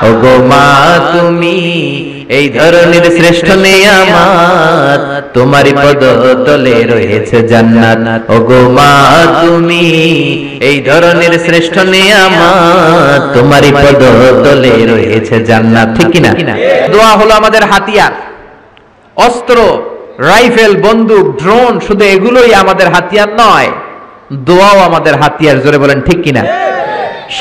ওগো মা তুমি এই ধরনের শ্রেষ্ঠ নিয়ামত, তোমারই পদতলে রয়েছে জান্নাত। ওগো মা তুমি এই ধরনের শ্রেষ্ঠ নিয়ামত, তোমারই পদতলে রয়েছে জান্নাত। ঠিক কি না? দোয়া হলো আমাদের হাতিয়ার। অস্ত্র, রাইফেল, বন্দুক, ড্রোন শুধু এগুলোই আমাদের হাতিয়ার নয়, দোয়াও আমাদের হাতিয়ার। জোরে বলেন ঠিক কিনা?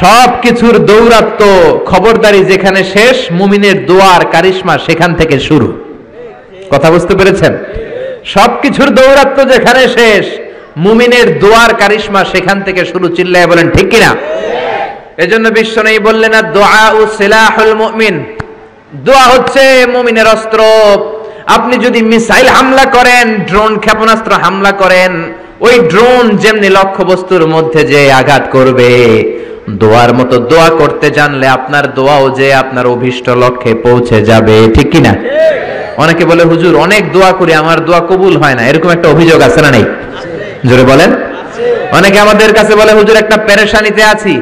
সব কিছুর দৌরাত্ম্য, খবরদারি যেখানে শেষ, মুমিনের দোয়ার কারিশমা সেখান থেকে শুরু। কথা বুঝতে পেরেছেন? সবকিছুর দৌরাত্ম্য যেখানে শেষ, মুমিনের দোয়ার কারিশমা সেখান থেকে শুরু। চিল্লায় বলেন ঠিক কিনা? এজন্য বিশ্বনবী বললেন, দুআউ সিলাহুল মুমিন, দোয়া হচ্ছে মুমিনের অস্ত্র। আপনি যদি মিসাইল হামলা করেন, ড্রোন ক্ষেপণাস্ত্র হামলা করেন, ওই ড্রোন যেমনি লক্ষ্যবস্তুর মধ্যে যে আঘাত করবে, দোয়ার মতো দোয়া করতে জানলে আপনার দোয়াও যে আপনার অভিষ্ট লক্ষ্যে পৌঁছে যাবে। ঠিক কিনা? অনেকে বলে, হুজুর অনেক দোয়া করি, আমার দোয়া কবুল হয় না, এরকম একটা অভিযোগ আছে না নেই? জোরে বলেন। অনেকে আমাদের কাছে বলে, হুজুর একটা পেরেশানিতে আছি,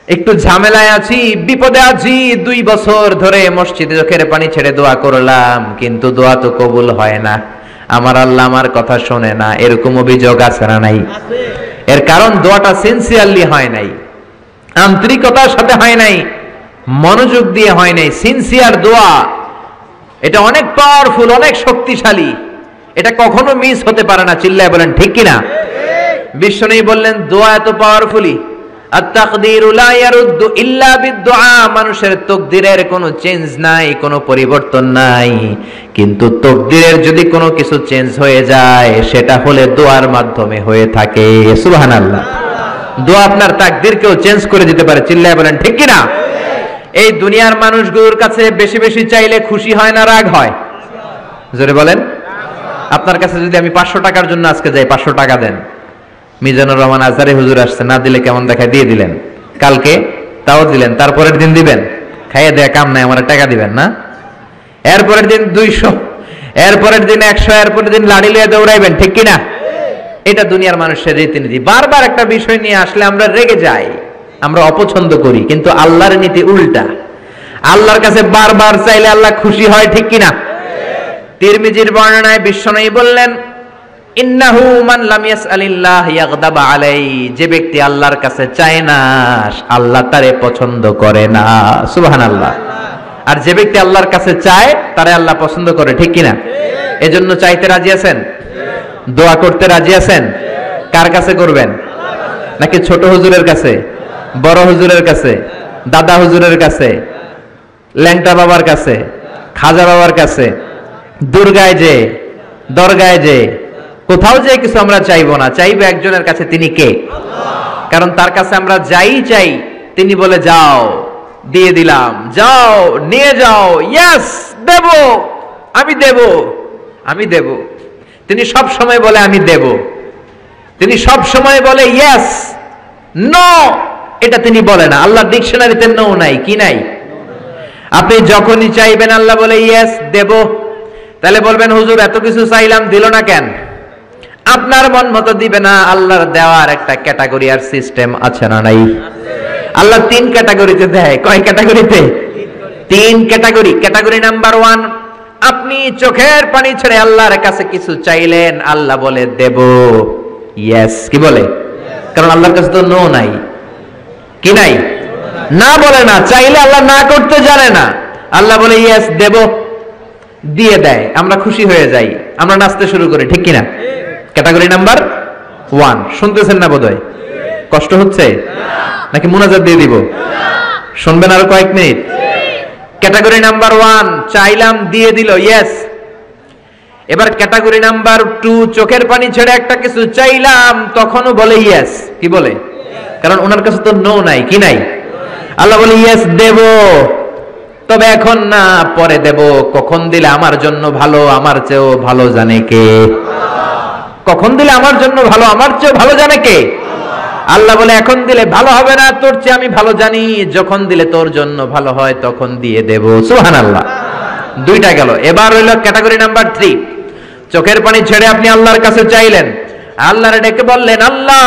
একটু ঝামেলায় আছি, বিপদে আছি, 2 বছর ধরে মসজিদে চোখের পানি ছেড়ে দোয়া করলাম, কিন্তু দোয়া তো কবুল হয় না, আমার আল্লাহ আমার কথা শোনে না। এরকম অভিযোগ আছে না নাই? এর কারণ দোয়াটা সিনসিয়ারলি হয় নাই, আন্তরিকতার সাথে হয় নাই, মনোযোগ দিয়ে হয় নাই। সিনসিয়ার দোয়া এটা অনেক পাওয়ারফুল, অনেক শক্তিশালী, এটা কখনো মিস হতে পারে না। চিল্লায় বলেন ঠিক কিনা? বিশ্বনবী বললেন, দোয়া এত পাওয়ারফুলি, আত-তাকদীরু লা ইয়ারুদ্দু ইল্লা বিদ-দুআ, মানুষের তাকদীরের কোনো চেঞ্জ নাই, কোনো পরিবর্তন নাই, কিন্তু তাকদীরের যদি কোনো কিছু চেঞ্জ হয়ে যায়, সেটা হলে দোয়ার মাধ্যমে হয়ে থাকে। সুবহানাল্লাহ। দোয়া আপনার তাকদীরকেও চেঞ্জ করে দিতে পারে। চিল্লায় বলেন ঠিক কিনা? এই দুনিয়ার মানুষগুলোর কাছে বেশি বেশি চাইলে খুশি হয় না রাগ হয়? জোরে বলেন। আপনার কাছে যদি আমি 500 টাকার জন্য আজকে যাই, 500 টাকা দেন, মিজানুর রহমান আজহারি হুজুর আসছে, না দিলে কেমন দেখায়, দিয়ে দিলেন, কালকে তাও দিলেন, তারপরের দিন দিবেন, খাইয়ে দেয়া কাম নাই, আমার টাকা দিবেন না, এরপরের দিন 200, এরপরের দিন 100, এরপরের দিন লাড়ি লিয়ে দৌড়াইবেন। ঠিক কিনা? এটা দুনিয়ার মানুষের রীতিনীতি। বারবার একটা বিষয় নিয়ে আসলে আমরা রেগে যাই, আমরা অপছন্দ করি, কিন্তু আল্লাহর নীতি উল্টা। আল্লাহর কাছে বারবার চাইলে আল্লাহ খুশি হয়। ঠিক কিনা? তিরমিজির বর্ণনায় বিশ্বনবী বললেন, ইন্নাহু মান লাম ইয়াসআলিল্লাহ ইয়াগদাবা আলাইহি, যে ব্যক্তি আল্লাহর কাছে চায় না, আল্লাহ তারে পছন্দ করে না। সুবহানাল্লাহ। আর যে ব্যক্তি আল্লাহর কাছে চায়, তারে আল্লাহ পছন্দ করে। ঠিক কিনা? এজন্য চাইতে রাজি আছেন? দোয়া করতে রাজি আছেন? কার কাছে করবেন? নাকি ছোট হুজুরের কাছে, বড় হুজুরের কাছে, দাদা হুজুরের কাছে, ল্যাংটা বাবার কাছে, খাজা বাবার কাছে, দুর্গায় যে, দরগায় যে, কোথাও যে কিছু আমরা চাইবো না, চাইবো একজনের কাছে। তিনি কে? কারণ তার কাছে আমরা যাই চাই, তিনি বলে যাও, দিয়ে দিলাম, যাও নিয়ে যাও, ইয়েস দেব, আমি দেব, আমি দেব। তিনি সব সময় বলে আমি দেব, তিনি সব সময় বলে ইয়েস, নো এটা তিনি বলে না। আল্লাহ ডিকশনারিতে নো নাই। কি নাই? আপনি যখনই চাইবেন আল্লাহ বলে ইয়েস দেব। তাহলে বলবেন, হুজুর এত কিছু চাইলাম দিল না কেন? আপনার মন মতো দিবে না। আল্লাহর দেওয়ার একটা ক্যাটাগরি আর সিস্টেম আছে না নাই? আল্লাহ 3 ক্যাটাগরিতে দেয়। কয় ক্যাটাগরিতে? 3 ক্যাটাগরি। ক্যাটাগরি নাম্বার 1, আপনি চোখের পানি ছেড়ে আল্লাহর কাছে কিছু চাইলেন, আল্লাহ বলে দেব, ইয়েস। কি বলে? কারণ আল্লাহর কাছে তো নো নাই। কি নাই? না বলে না। চাইলে আল্লাহ না করতে জানে না, আল্লাহ বলে ইয়েস দেব, দিয়ে দেয়, আমরা খুশি হয়ে যাই, আমরা নাচতে শুরু করি। ঠিক কিনা? Category number 1। শুনতেছেন না বোধহয়? কষ্ট হচ্ছে নাকি মুনাজাত দিয়ে দিব? শুনবেন আরো কয়েক মিনিট? ক্যাটাগরি নাম্বার 1, চাইলাম দিয়ে দিল, ইয়েস। এবার ক্যাটাগরি নাম্বার 2, চোখের পানি ছেড়ে একটা কিছু চাইলাম, তখনও বলে ইয়েস। কি বলে? কারণ ওনার কাছে তো নো নাই। কি নাই? আল্লাহ বলে ইয়েস দেব, তবে এখন না, পরে দেব। কখন দিলে আমার জন্য ভালো, আমার চেয়েও ভালো জানে কে? কখন দিলে আমার জন্য ভালো, আমার চেয়ে ভালো জানে কে? আল্লাহ বলে এখন দিলে ভালো হবে না, তোর চেয়ে আমি ভালো জানি, যখন দিলে তোর জন্য ভালো হয় তখন দিয়ে দেব। সুবহানাল্লাহ। 2টা গেল। এবার হইল ক্যাটাগরি নাম্বার 3, চোখের পানি ছেড়ে আপনি আল্লাহর কাছে চাইলেন, আল্লাহরে ডেকে বললেন, আল্লাহ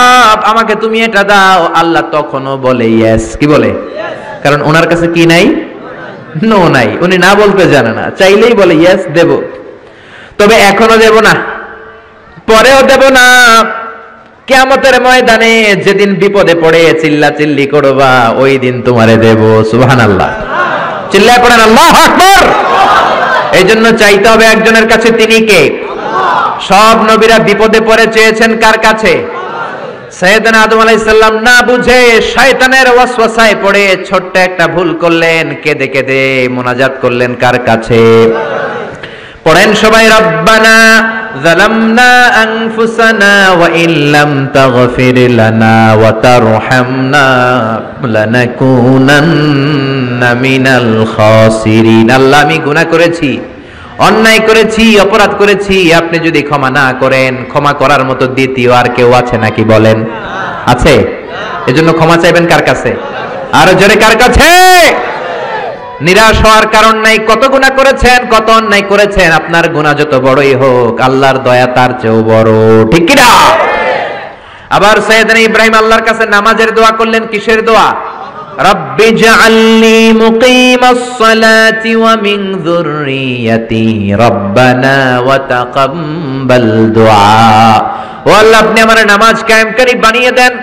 আমাকে তুমি এটা দাও, আল্লাহ তখনও বলে ইয়েস। কি বলে? কারণ ওনার কাছে কি নাই? নো নাই। উনি না বলতে জানে না, চাইলেই বলে ইয়েস দেব, তবে এখনো দেব না, পরেও দেব না। কিয়ামতের ময়দানে যেদিন বিপদে পড়ে চিল্লা চিল্লি করবা, ওই দিন তোমারে দেব। সুবহানাল্লাহ, চিল্লায় পড়েন আল্লাহু আকবার। এই জন্য চাইতে হবে একজনের কাছে, তিনি কে? সব নবীরা বিপদে পড়ে চেয়েছেন কার কাছে? সাইয়েদনা আদম আলাইহিস সালাম না বুঝে শয়তানের ওয়াসওয়াসায় পড়ে ছোট্ট একটা ভুল করলেন, কেঁদে কেঁদে মুনাজাত করলেন কার কাছে? পড়েন সবাই, রব্বানা যালামনা আনফুসানা ওয়া ইল্লাম তাগফির লানা ওয়া তারহামনা লানাকুনান্না মিনাল খাসিরিন। আল্লাহ, আমি গুনাহ করেছি, অন্যায় করেছি, অপরাধ করেছি, আপনি যদি ক্ষমা না করেন, ক্ষমা করার মতো দ্বিতীয় আর কেউ আছে নাকি বলেন? আছে? এজন্য ক্ষমা চাইবেন কার কাছে? আরো জোরে, কার কাছে? নিরাশ হওয়ার কারণ নাই। কত গুনাহ করেছেন, কত অন্যায় করেছেন, আপনার গুনাহ যত বড়ই হোক, আল্লাহর দয়া তার চেয়েও বড়, ঠিক কি না? আবার সাইয়েদনা ইব্রাহিম আল্লাহর কাছে নামাজের দোয়া করলেন, কিসের দোয়া? রব্বি জাআলনি মুকিমাস সালাতি ওয়া মিন যুররিয়াতি রব্বানা ওয়া তাকাব্বাল দুআ। ও আল্লাহ, আপনি আমার নামাজ কায়েমকারী বানিয়ে দেন,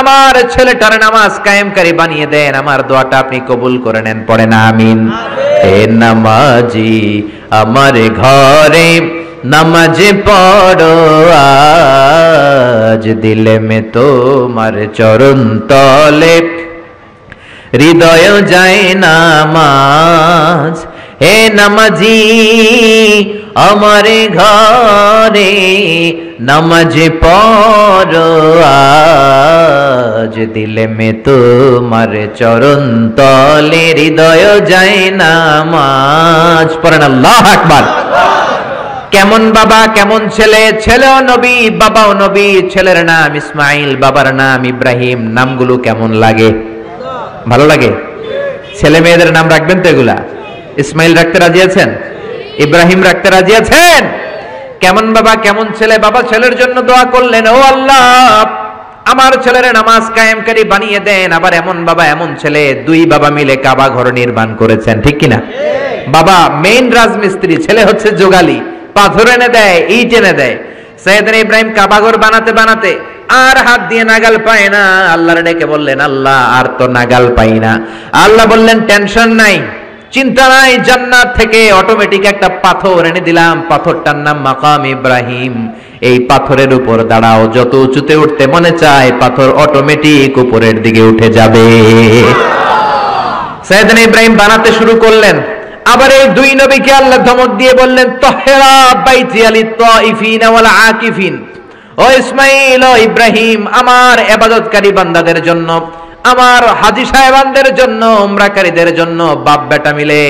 আমার ছেলেটার নামাজ কায়েমকারী বানিয়ে দেন, আমার দোয়াটা আপনি কবুল করে নেন। পড়েন আমিন। হে নামাজি আমার ঘরে নামাজে পড়ো আজ, দিলে মে তোমার চরণ তলে হৃদয় যায় নামাজ। হে নামাজি আমার ঘরে নামাজে পড়ো আজ, দিলে মে তোমার চরণ তলে হৃদয় যায় নামাজ। পড়েন আল্লাহু আকবার। কেমন বাবা, কেমন ছেলে? ছেলেও নবী, বাবাও নবী। ছেলের নাম ইসমাইল, বাবার নাম ইব্রাহিম। নামগুলো কেমন লাগে? ভালো লাগে? ছেলে মেয়েদের নাম রাখবেন তো এগুলা? ইসমাইল রাখতে রাজি আছেন? ইব্রাহিম রাখতে রাজি আছেন? কেমন বাবা, কেমন ছেলে? বাবা ছেলের জন্য দোয়া করলেন, ও আল্লাহ আমার ছেলের নামাজ কায়েমকারী বানিয়ে দেন। আবার এমন বাবা, এমন ছেলে, দুই বাবা মিলে কাবা ঘর নির্মাণ করেছেন, ঠিক কিনা? বাবা মেইন রাজমিস্ত্রি, ছেলে হচ্ছে যোগালী, পাথর এনে দেয়, ইট এনে দেয়। সাইয়েদনা ইব্রাহিম কাবা ঘর বানাতে বানাতে আর হাত দিয়ে নাগাল পায় না। আল্লাহর ডেকে বললেন, আল্লাহ আর তো নাগাল পাই না। আল্লাহ বললেন, টেনশন নাই, চিন্তা নাই, জান্নাত থেকে অটোমেটিক একটা পাথর এনে দিলাম, পাথরটার নাম মাকাম ইব্রাহিম। এই পাথরের উপর দাঁড়াও, যত উঁচুতে উঠতে মনে চায় পাথর অটোমেটিক উপরের দিকে উঠে যাবে। সাইয়েদনা ইব্রাহিম বানাতে শুরু করলেন। আবার এই দুই নবীকে আল্লাহ ধমক দিয়ে বললেন, তাহরা বাইতি আলিত তাইফিন ওয়াল আকিফিন। ও ইসমাইল, ও ইব্রাহিম, আমার ইবাদতকারী বান্দাদের জন্য, আমার হাজী সাহেবানদের জন্য, উমরাকারীদের জন্য বাপ বেটা মিলে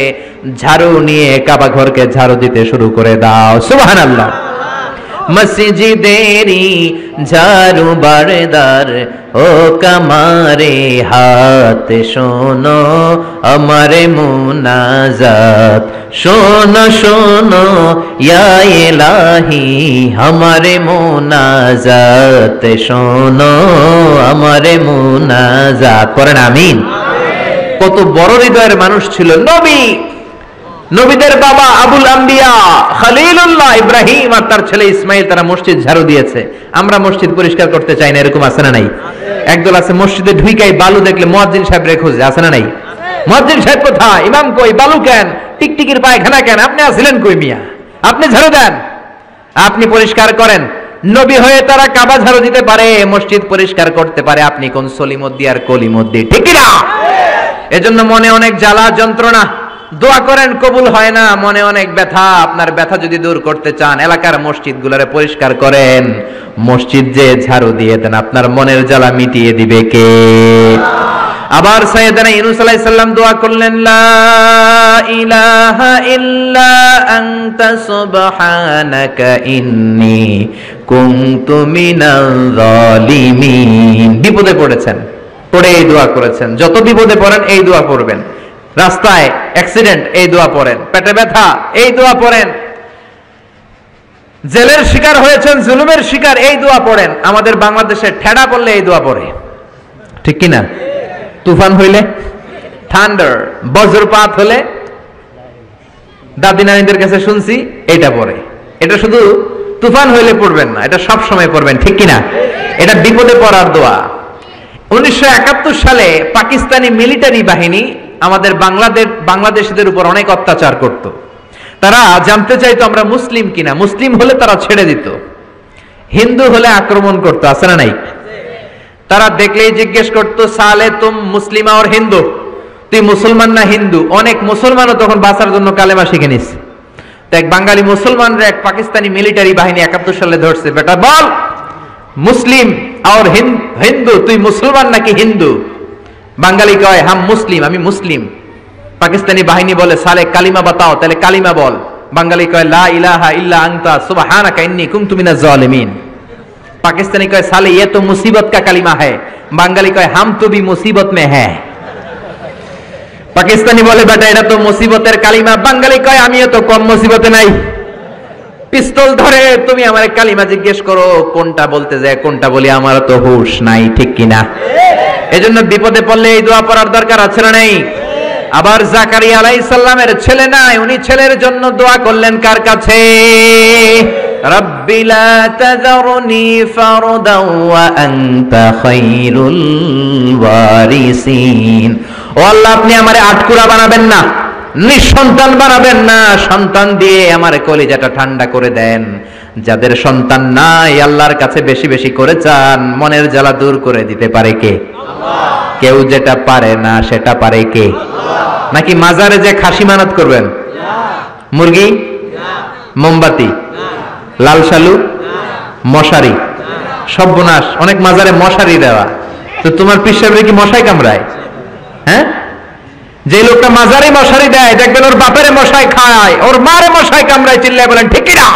ঝাড়ু নিয়ে কাবা ঘরকে ঝাড়ু দিতে শুরু করে দাও। সুবহানাল্লাহ। মসজিদেরি ঝাড়ু বারদার ও কামারে হাত, শোনো আমারে মুনাজাত, শোনো শোনো ইয়া ইলাহি আমারে মুনাজাত, শোনো আমারে মুনাজাত। করেন আমিন। কত বড় হৃদয়ের মানুষ ছিল নবী, নবীদের বাবা আবুল আম্বিয়া খলিলুল্লাহ ইব্রাহিম আর তার ছেলে ইসমাইল, তারা মসজিদ ঝাড়ু দিয়েছে। আমরা মসজিদ পরিষ্কার করতে চাই না, এরকম আছে না নাই? একদল আছে মসজিদে ঢুইকাই বালু দেখলে মুয়াজ্জিন সাহেব রে খোঁজে, আছে না নাই? মুয়াজ্জিন সাহেব কোথায়? ইমাম কই? বালু কেন? টিকটিকির পায়খানা কেন? আপনি আছিলেন কই মিয়া? আপনি ঝাড়ু দেন, আপনি পরিষ্কার করেন। নবী হয়ে তারা কাবা ঝাড়ু দিতে পারে, মসজিদ পরিষ্কার করতে পারে। আপনি কোন সলিমদ্দি আর কলিমদ্দি, ঠিক কি না? এজন্য মনে অনেক জ্বালা যন্ত্রণা, দোয়া করেন কবুল হয় না, মনে অনেক ব্যথা। আপনার ব্যথা যদি দূর করতে চান, এলাকার মসজিদগুলোরে পরিষ্কার করেন, মসজিদ যে ঝাড়ু দিয়ে দেন, আপনার মনের জ্বালা মিটিয়ে দিবে কে? আবার সাইয়েদনা ইউনূস আলাইহিস সালাম দোয়া করলেন, লা ইলাহা ইল্লা আনতা সুবহানাকা ইন্নী কুনতু মিনাল যালিমিন। বিপদে পড়েছেন, পড়ে এই দোয়া করেছেন। যত বিপদে পড়েন এই দোয়া পড়বেন। রাস্তায় অ্যাক্সিডেন্ট, এই দোয়া পড়েন। পেটে ব্যথা, এই দোয়া পড়েন। জেলের শিকার হয়েছেন, জুলুমের শিকার, এই দোয়া পড়েন। আমাদের বাংলাদেশে ঠেডা পড়লে এই দোয়া পড়ে, ঠিক কিনা? তুফান হইলে থান্ডার, বজ্রপাত হলে দাদি নানিদের কাছে শুনছি এটা পড়ে। এটা শুধু তুফান হইলে পড়বেন না, এটা সব সময় পড়বেন, ঠিক কিনা? এটা বিপদে পড়ার দোয়া। 1971 সালে পাকিস্তানি মিলিটারি বাহিনী আমাদের বাংলাদেশীদের উপর অনেক অত্যাচার করত। তারা জানতে চাইতো আমরা মুসলিম কিনা, মুসলিম হলে তারা ছেড়ে দিত, হিন্দু হলে আক্রমণ করতো, আছে না নাই? তারা দেখলেই জিজ্ঞেস করতো, সালে তুম মুসলিম আর হিন্দু, তুই মুসলমান না হিন্দু? অনেক মুসলমানও তখন বাঁচার জন্য কালেমা শিখে নিস। তো এক বাঙালি মুসলমানরা এক পাকিস্তানি মিলিটারি বাহিনী 71 সালে ধরছে, বেটা বল মুসলিম আর হিন্দু, তুই মুসলমান নাকি হিন্দু? বাঙালি কয় হাম মুসলিম, আমি মুসলিম। পাকিস্তানি বাহিনী বলে সালে কালিমা বাতাও, তাহলে কালিমা বল। বাঙালি কয় লা ইলাহা ইল্লা আনতা সুবহানাকা ইন্নী কুনতু মিনাজ জালিমিন। পাকিস্তানি কয় সালে ये तो मुसीबत का कलिमा है। বাঙালি কয় हम तो भी मुसीबत में है। পাকিস্তানি বলে বেটা এটা তো মুসিবতের কালিমা। বাঙালি কয় আমিও তো কম মুসিবতে নাই। পিস্তল ধরে তুমি আমার কালিমা জিজ্ঞেস করো, কোনটা বলতে যায় কোনটা বলি, আমার তো হুঁশ নাই, ঠিক কিনা? এজন্য বিপদে পড়লে এই দোয়া পড়ার দরকার আছে না নাই? আবার জাকারিয়া আলাইহিস সালামের ছেলে নাই, উনি ছেলের জন্য দোয়া করলেন কার কাছে? রাব্বি লা তাযারনি ফারদাও ওয়া আনতা খায়রুল ওয়ারিসিন। ও আল্লাহ, আপনি আমারে আটকুরা বানাবেন না, নিঃসন্তান বানাবেন না, সন্তান দিয়ে আমার কলিজাটা ঠান্ডা করে দেন। যাদের সন্তান নাই আল্লাহর কাছে বেশি বেশি করে চান, মনের জ্বালা দূর করে দিতে পারে কে? আল্লাহ। কেউ যেটা পারে না সেটা পারে কে? আল্লাহ। নাকি মাজারে যে খাসি মানত করবেন? না। মুরগি? না। মোমবাতি? না। লাল শালু? না। মশারি? না। সর্বনাশ, অনেক মাজারে মশারি দেওয়া। তো তোমার পীর সাহেবরে কি মশাই কামড়ায়? হ্যাঁ, যে লোকটা মাজারে মশারি দেয় দেখবেন ওর বাপেরে মশাই খায়, ওর মারে মশাই কামড়ায়, চিল্লায় বলেন ঠিক কিনা?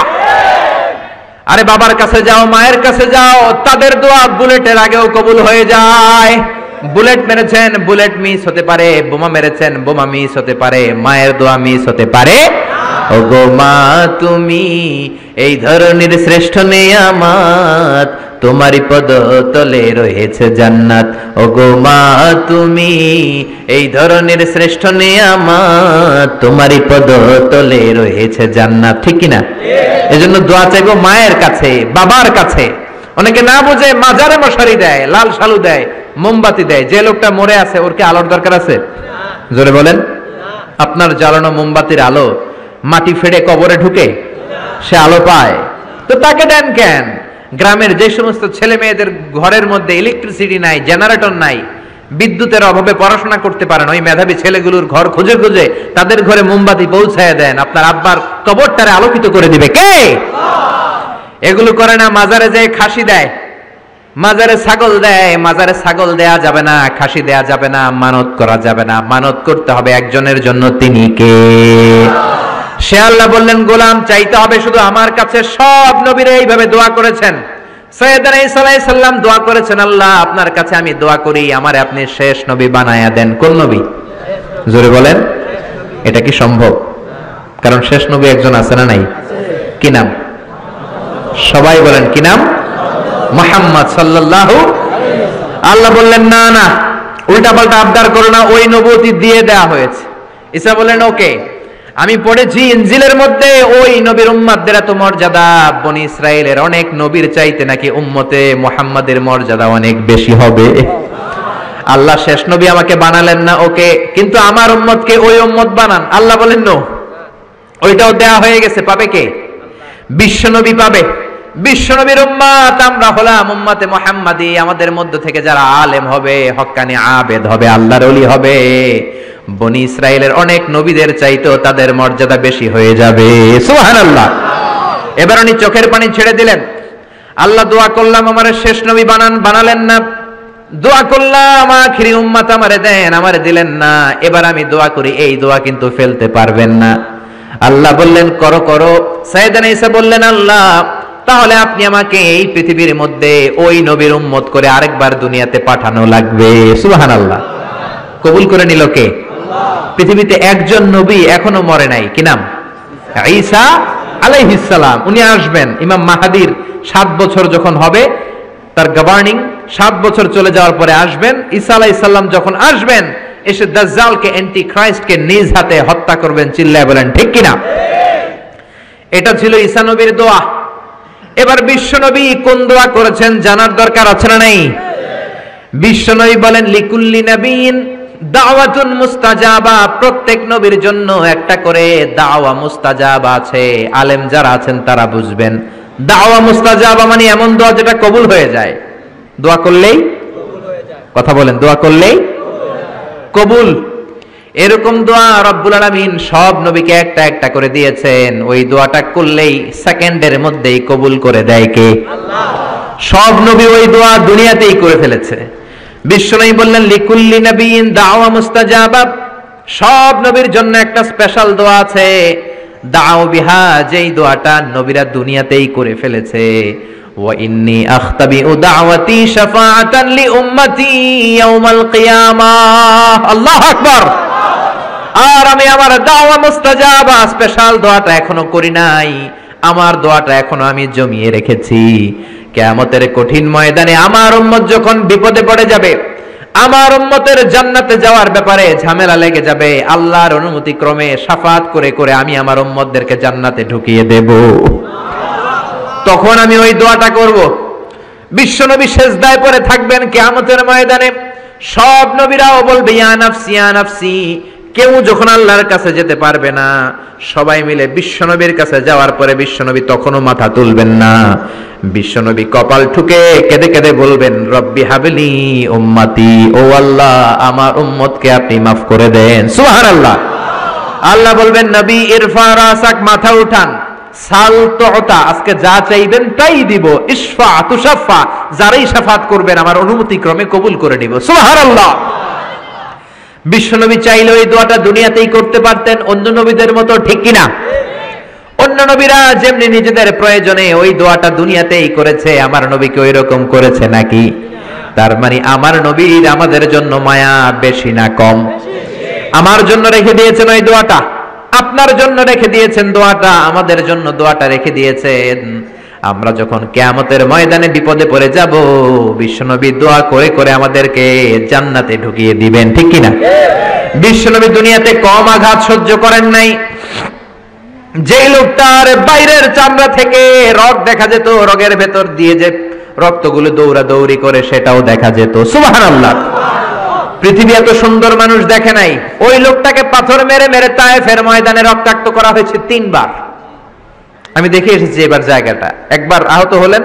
আরে বাবার কাছে যাও, মায়ের কাছে যাও, তাদের দোয়া বুলেটের আগেও কবুল হয়ে যায়। বুলেট মেরেছেন, বুলেট মিস হতে পারে, বোমা মেরেছেন, বোমা মিস হতে পারে, মায়ের দোয়া মিস হতে পারে? ওগো মা তুমি এই ধরনের শ্রেষ্ঠ নিয়ামত, তোমারই পদ তলে রয়েছে জান্নাত। ওগো মা তুমি এই ধরনের শ্রেষ্ঠ নিয়ামত, তোমারই পদ তলে রয়েছে জান্নাত, ঠিক কিনা? এজন্য দোয়া চাইবো মায়ের কাছে, বাবার কাছে। অনেকে না বুঝে মাজারে মশারি দেয়, লাল শালু দেয়, মোমবাতি দেয়। যে লোকটা মরে আছে ওর কি আলোর দরকার আছে? জোরে বলেন। আপনার জ্বালানো মোমবাতির আলো মাটি ফেড়ে কবরে ঢুকে সে আলো পায়, তো তাকে দেন কেন? গ্রামের যে সমস্ত ছেলে মেয়েদের ঘরের মধ্যে ইলেকট্রিসিটি নাই, জেনারেটর নাই, বিদ্যুতের অভাবে পড়াশোনা করতে পারেন, ওই মেধাবী ছেলেগুলোর ঘর খুঁজে খুঁজে তাদের ঘরে মোমবাতি পৌঁছায় দেন, আপনার আব্বার কবরটারে আলোকিত করে দিবে কে? এগুলো করে না, মাজারে যায় খাসি দেয়, মাজারে ছাগল দেয়। মাজারে ছাগল দেয়া যাবে না, খাসি দেয়া যাবে না, মানত করা যাবে না। মানত করতে হবে একজনের জন্য, তিনি কে? সে আল্লাহ বললেন গোলাম চাইতে হবে শুধু আমার কাছে। সব নবীরা এইভাবে দোয়া করেছেন। সৈয়দনা ঈসা আলাইহিস সালাম দোয়া করেছেন, আল্লাহ আপনার কাছে আমি দোয়া করি আমারে আপনি শেষ নবী বানায়া দেন। কোন নবী? জোরে বলেন। এটা কি সম্ভব? কারণ শেষ নবী একজন আছে না নাই? কি নাম? সবাই বলেন কি নাম? মুহাম্মদ সাল্লাল্লাহু। আল্লাহ বললেন না না, উল্টা পাল্টা আবদার করো না, ওই নবুয়তি দিয়ে দেয়া হয়েছে। ঈসা বললেন ওকে, আমি পড়েছি ইনজিলের মধ্যে ওই নবীর উম্মতদের এত মর্যাদা, বনি ইসরাইলের অনেক নবীর চাইতে নাকি উম্মতে মুহাম্মাদের মর্যাদা অনেক বেশি হবে। আল্লাহ শেষ নবী আমাকে বানালেন না, ওকে, কিন্তু আমার উম্মতকে ওই উম্মত বানান। আল্লাহ বলেন নো, ওইটাও দেয়া হয়ে গেছে, পাবে কে? বিশ্ব নবী পাবে। বিশ্ব নবীর উম্মত আমরা হলাম উম্মতে মুহাম্মাদি। আমাদের মধ্য থেকে যারা আলেম হবে, হক্কানি আবেদ হবে, আল্লাহর ওলি হবে, বনি ইসরাইলের অনেক নবীদের চাইতেও তাদের মর্যাদা বেশি হয়ে যাবে। সুবহানাল্লাহ। এবার উনি চোখের পানি ছেড়ে দিলেন। আল্লাহ দোয়া করলাম আমারে শেষ নবী বানান, বানালেন না। দোয়া করলাম আখিরি উম্মত আমারে দেন, আমারে দিলেন না। এবার আমি দোয়া করি, এই দোয়া কিন্তু ফেলতে পারবেন না। আল্লাহ বললেন করো করো। সাইয়েদনা ঈসা বললেন আল্লাহ তাহলে আপনি আমাকে এই পৃথিবীর মধ্যে ওই নবীর উম্মত করে আরেকবার দুনিয়াতে পাঠানো লাগবে। সুবহানাল্লাহ। কবুল করে নিল কে? পৃথিবীতে একজন নবী এখনো মরে নাই, কি নাম? ঈসা আলাইহিস সালাম। উনি আসবেন ইমাম মাহাদির 7 বছর যখন হবে, তার গভর্নিং 7 বছর চলে যাওয়ার পরে আসবেন। ঈসা আলাইহিস সালাম যখন আসবেন, এসে দাজ্জালকে অ্যান্টি খ্রাইস্টকে নিজ হাতে হত্যা করবেন। চিল্লায় বলেন ঠিক কিনা? এটা ছিল ঈসা নবীর দোয়া। এবার বিশ্বনবী কোন দোয়া করেছেন জানার দরকার আছে না নাই? বিশ্বনবী বলেন লিকুল্লি নবীন দাওয়াতুন মুস্তাজাবা, প্রত্যেক নবীর জন্য একটা করে দাওয়া মুস্তাজাবা আছে। আলেম যারা আছেন তারা বুঝবেন, দাওয়া মুস্তাজাবা মানে এমন দোয়া যেটা কবুল হয়ে যায়। দোয়া করলেই কথা বলেন, দোয়া করলেই কবুল। এরকম দোয়া রব্বুল আলামিন সব নবীকে একটা একটা করে দিয়েছেন। ওই দোয়াটা করলেই সেকেন্ডের মধ্যেই কবুল করে দেয় কে? আল্লাহ। সব নবী ওই দোয়া দুনিয়াতেই করে ফেলেছে। বিশ্বনবী বললেন লিকুল্লি নবিয়্যিন দাওয়া মুস্তাজাবা, সব নবীর জন্য একটা স্পেশাল দোয়া আছে, দাও বিহা, যেই দোয়াটা নবীরা দুনিয়াতেই করে ফেলেছে। ওয়া ইন্নী আখতাবিউ দাওয়াতি শাফাআতান লি উম্মতি ইয়াউমাল কিয়ামাহ। আল্লাহু আকবার। আর আমি আমার দাওয়া মুস্তাজাবা স্পেশাল দোয়াটা এখনো করি নাই, আমার দোয়াটা এখনো আমি জমিয়ে রেখেছি। কিয়ামতের কঠিন ময়দানে আমার উম্মত যখন বিপদে পড়ে যাবে, আমার উম্মতের জান্নাতে যাওয়ার ব্যাপারে ঝামেলা লেগে যাবে, আল্লাহর অনুমতি ক্রমে শাফাত করে করে আমি আমার উম্মতদেরকে জান্নাতে ঢুকিয়ে দেব। তখন আমি ওই দোয়াটা করব। বিশ্বনবী সেজদায় পড়ে থাকবেন কিয়ামতের ময়দানে, সব নবীরাও বলবে ইয়া নাফসি ইয়া নাফসি। কেউ যখন আল্লাহর কাছে যেতে পারবে না, সবাই মিলে বিশ্বনবীর কাছে যাওয়ার পরে বিশ্বনবী তখনও মাথা তুলবেন না। বিশ্বনবী কপাল ঠুকে কেঁদে কেঁদে বলবেন রব্বি হাবলি উম্মতি, ও আল্লাহ আমার উম্মতকে আপনি মাফ করে দেন। সুবহানাল্লাহ। আল্লাহ বলবেন নবী ইরফা রাসাক, মাথা উঠান, সাল তুতা, আজকে যা চাইবেন তাই দিব, ইশফা তুশাফা, যারাই শাফাত করবেন আমার অনুমতি ক্রমে কবুল করে নিব। সুবহানাল্লাহ। বিশ্বনবী চাইলে ওই দোয়াটা দুনিয়াতেই করতে পারতেন অন্য নবীদের মতো, ঠিক কিনা? অন্য নবীরা যেমনি নিজেদের প্রয়োজনে ওই দোয়াটা দুনিয়াতেই করেছে, আমার নবীকে ওই রকম করেছে নাকি? তার মানে আমার নবীর আমাদের জন্য মায়া বেশি না কম? আমার জন্য রেখে দিয়েছেন ওই দোয়াটা, আপনার জন্য রেখে দিয়েছেন দোয়াটা, আমাদের জন্য দোয়াটা রেখে দিয়েছেন। আমরা যখন কিয়ামতের ময়দানে বিপদে পড়ে যাব, বিশ্বনবী দোয়া করে করে আমাদেরকে জান্নাতে ঢুকিয়ে দিবেন, ঠিক কিনা? বিশ্বনবী দুনিয়াতে কম আঘাত সহ্য করেন নাই। যে লোকটার বাইরের চামড়া থেকে রগ দেখা যেত, রগের ভেতর দিয়ে যে রক্তগুলো দৌড়াদৌড়ি করে সেটাও দেখা যেত। সুবহানাল্লাহ। পৃথিবী এত সুন্দর মানুষ দেখে নাই। ওই লোকটাকে পাথর মেরে মেরে তায়েফের ময়দানে রক্তাক্ত করা হয়েছে 3 বার। আমি দেখে এসেছি এবার জায়গাটা। একবার আহত হলেন,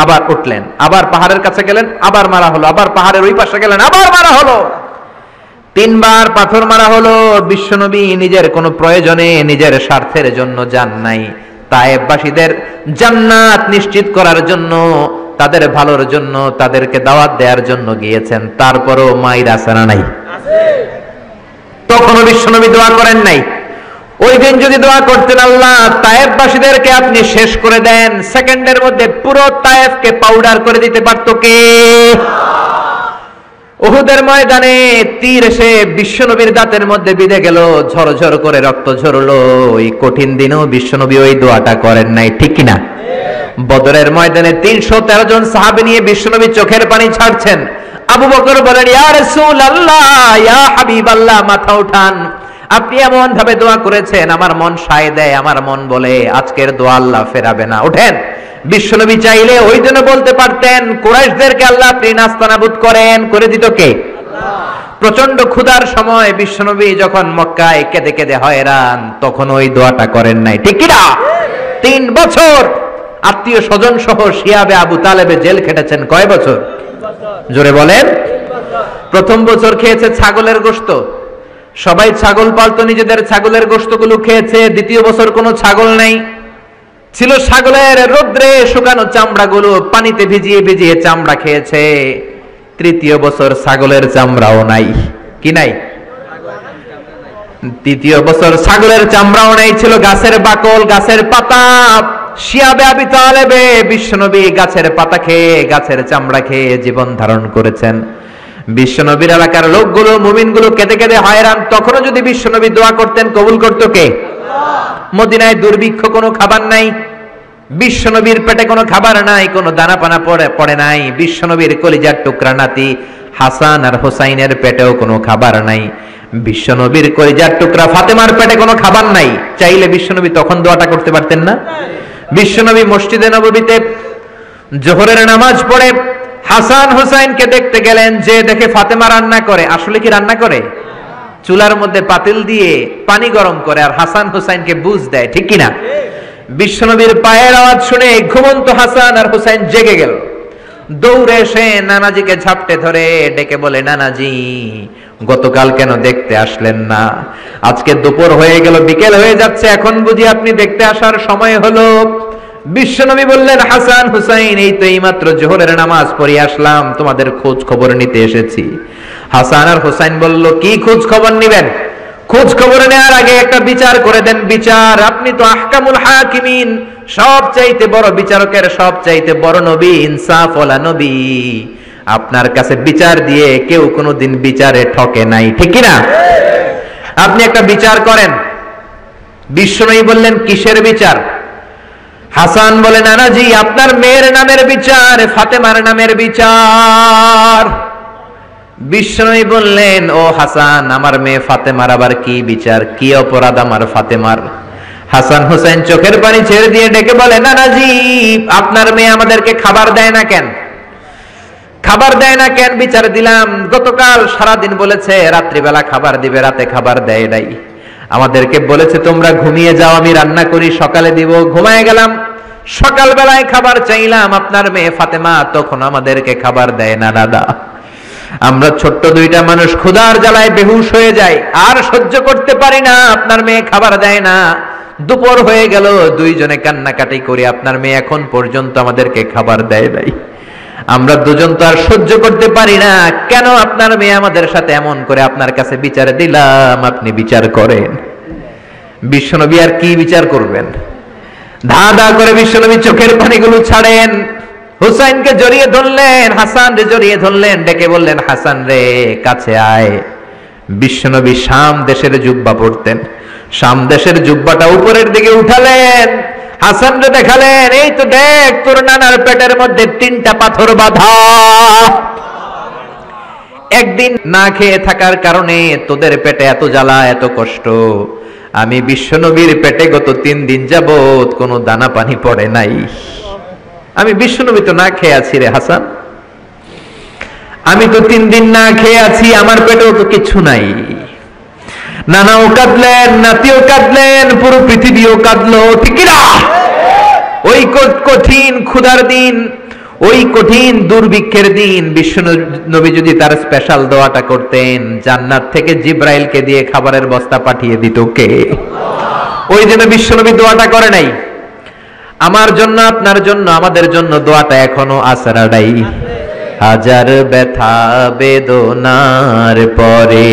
আবার উঠলেন, আবার পাহাড়ের কাছে গেলেন, আবার মারা হলো, আবার পাহাড়ের ওই পাশে গেলেন, আবার মারা হলো। 3 বার পাথর মারা হলো। বিশ্বনবী নিজের কোনো প্রয়োজনে, নিজের স্বার্থের জন্য যান নাই, তায়েফবাসীদের জান্নাত নিশ্চিত করার জন্য, তাদের ভালোর জন্য, তাদেরকে দাওয়াত দেওয়ার জন্য গিয়েছেন। তারপরও মাইর আছে না নাই? তখনও বিশ্বনবী দোয়া করেন নাই। ওই দিন যদি দোয়া করতেন আল্লাহ তায়েফবাসীদেরকে আপনি শেষ করে দেন, সেকেন্ডের মধ্যে পুরো তায়েফকে পাউডার করে দিতে পারত কে? উহুদের ময়দানে তীর এসে বিশ্বনবীর দাঁতের মধ্যে বিঁধে গেল, ঝরঝর করে রক্ত ঝরলো। ওই কঠিন দিনেও বিশ্বনবী ওই দোয়াটা করেন নাই, ঠিক কিনা? বদরের ময়দানে 313 জন সাহাবী নিয়ে বিশ্বনবী চোখের পানি ছাড়ছেন। আবু বকর বলেন ইয়া রাসূলুল্লাহ, ইয়া হাবিবাল্লাহ, মাথা উঠান, আপনি এমন ভাবে দোয়া করেছেন আমার মন সায় দেয়, আমার মন বলে আজকের দোয়া আল্লাহ ফেরাবে না, ওঠেন। বিশ্বনবী চাইলে ওই জন্য বলতে পারতেন কুরাইশদেরকে আল্লাহ আপনি নাস্তানাবুদ করেন, করে দিত কে? আল্লাহ। প্রচন্ড ক্ষুধার সময় বিশ্বনবী যখন মক্কায় কেঁদে কেঁদে হয়রান, তখন ওই দোয়াটা করেন নাই, ঠিক কি না? 3 বছর আত্মীয় স্বজন সহ শিয়াবে আবু তালেবে জেল খেটেছেন। কয় বছর? জোরে বলেন। প্রথম বছর খেয়েছে ছাগলের গোশত, সবাই ছাগল পালতো, নিজেদের ছাগলের গোশতগুলো খেয়েছে। দ্বিতীয় বছর কোনো ছাগল নাই, ছিল ছাগলের রোদ্রে শুকানো চামড়াগুলো, পানিতে ভিজিয়ে ভিজিয়ে চামড়া খেয়েছে। তৃতীয় বছর ছাগলের চামড়াও নাই, কি নাই? তৃতীয় বছর ছাগলের চামড়াও নাই, ছিল গাছের বাকল, গাছের পাতা। শিয়াবে আবি তালেবে বিশ্বনবী গাছের পাতা খেয়ে, গাছের চামড়া খেয়ে জীবন ধারণ করেছেন। বিশ্বনবীর এলাকার লোকগুলো, মুমিনগুলো কেঁদে কেঁদে হয়রান। তখনও যদি বিশ্বনবী দোয়া করতেন, কবুল করতো কে? মদিনায় দুর্ভিক্ষ, কোনো খাবার নাই, বিশ্বনবীর পেটে কোনো খাবার নাই, কোনো দানা পানা পড়ে নাই। বিশ্বনবীর কলিজার টুকরা নাতি হাসান আর হোসাইনের পেটেও কোনো খাবার নাই, বিশ্বনবীর কলিজার টুকরা ফাতেমার পেটে কোনো খাবার নাই, চাইলে বিশ্বনবী তখন দোয়াটা করতে পারতেন না? বিশ্বনবী মসজিদে নববীতে জোহরের নামাজ পড়ে হাসান হোসাইনকে দেখতে গেলেন, যে দেখে ফাতেমা রান্না করে। আসলে কি রান্না করে? চুলার মধ্যে পাতিল দিয়ে পানি গরম করে আর হাসান হোসাইনকে বুঝ দেয়, ঠিক কিনা? বিশ্বনবীর পায়ের আওয়াজ শুনে ঘুমন্ত হাসান আর হোসাইন জেগে গেল। দৌড়ে এসে নানাজিকে ঝাপটে ধরে ডেকে বলে, নানাজি গতকাল কেন দেখতে আসলেন না? আজকে দুপুর হয়ে গেল, বিকেল হয়ে যাচ্ছে, এখন বুঝি আপনি দেখতে আসার সময় হলো? বিশ্বনবী বললেন, হাসান হুসাইন এই তো এইমাত্র জোহরের নামাজ পড়ে আসলাম, তোমাদের খোঁজ খবর নিতে এসেছি। হাসান আর হুসাইন বলল, কি খোঁজ খবর নিবেন? খোঁজ খবর নেওয়ার আগে একটা বিচার করে দেন। বিচার? আপনি তো আহকামুল হাকিমিন, সব চাইতে বড় বিচারকের সব চাইতে বড় নবী, ইনসাফ ওয়ালা নবী। আপনার কাছে বিচার দিয়ে কেউ কোনোদিন বিচারে ঠকে নাই, ঠিক কিনা? আপনি একটা বিচার করেন। বিশ্বনবী বললেন, কিসের বিচার? হাসান বলে, নানাজি আপনার মেয়ের নামের বিচার, ফাতেমার নামের বিচার। বিশ্বনবী বললেন, ও হাসান, আমার মেয়ে ফাতেমার আবার কি বিচার? কি অপরাধ আমার ফাতেমার? হাসান হোসেন চোখের পানি ছেড়ে দিয়ে ডেকে বলে, নানাজি আপনার মেয়ে আমাদেরকে খাবার দেয় না কেন? খাবার দেয় না কেন? বিচার দিলাম, গতকাল সারাদিন বলেছে রাত্রিবেলা খাবার দিবে, রাতে খাবার দেয় নাই। আমাদেরকে বলেছে তোমরা ঘুমিয়ে যাও, আমি রান্না করি, সকালে দিব। ঘুমায় গেলাম, সকালবেলায় খাবার চাইলাম, আপনার মেয়ে ফাতেমা তখন আমাদেরকে খাবার দেয় না। দাদা, আমরা ছোট্ট দুইটা মানুষ ক্ষুধার জ্বালায় বেহুশ হয়ে যাই, আর সহ্য করতে পারি না, আপনার মেয়ে খাবার দেয় না। দুপুর হয়ে গেল, দুইজনে কান্নাকাটি করি, আপনার মেয়ে এখন পর্যন্ত আমাদেরকে খাবার দেয় নাই। আমরা দুজন তো আর সহ্য করতে পারি না, কেন আপনার মেয়ে আমাদের সাথে এমন করে? আপনার কাছে বিচার দিলাম, আপনি বিচার করেন। বিশ্বনবী আর কি বিচার করবেন? ধা ধা করে বিশ্বনবী চোখের পানিগুলো ছাড়েন, হুসাইনকে জড়িয়ে ধরলেন, হাসান রে জড়িয়ে ধরলেন, ডেকে বললেন, হাসান রে কাছে আয়। বিশ্বনবী শাম দেশের জুব্বা পরতেন, শাম দেশের জুব্বাটা উপরের দিকে উঠালেন, হাসান রে দেখালেন, এই তো দেখ তোর নানার পেটের মধ্যে 3টা পাথর বাঁধা। একদিন না খেয়ে থাকার কারণে তোদের পেটে এত জ্বালা, এত কষ্ট। আমি বিশ্বনবীর পেটে গত 3 দিন যাবত কোনো দানা পানি পড়ে নাই। আমি বিশ্বনবী তো না খেয়ে আছি রে হাসান, আমি তো 3 দিন না খেয়ে আছি, আমার পেটেও তো কিছু নাই। নানাও কাঁদলেন, নাতিও কাঁদলেন, পুরো পৃথিবীও কাঁদলো, ঠিক না? ওই কঠিন ক্ষুধার দিন, ওই কঠিন দুর্ভিক্ষের দিন বিশ্বনবী যদি তার স্পেশাল দোয়াটা করতেন, জান্নাত থেকে জিব্রাইলকে দিয়ে খাবারের বস্তা পাঠিয়ে দিত কে? ওই দিনে বিশ্বনবী দোয়াটা করে নাই। আমার জন্য, আপনার জন্য, আমাদের জন্য দোয়াটা এখনো আসরাডাই। হাজার ব্যথা বেদনার পরে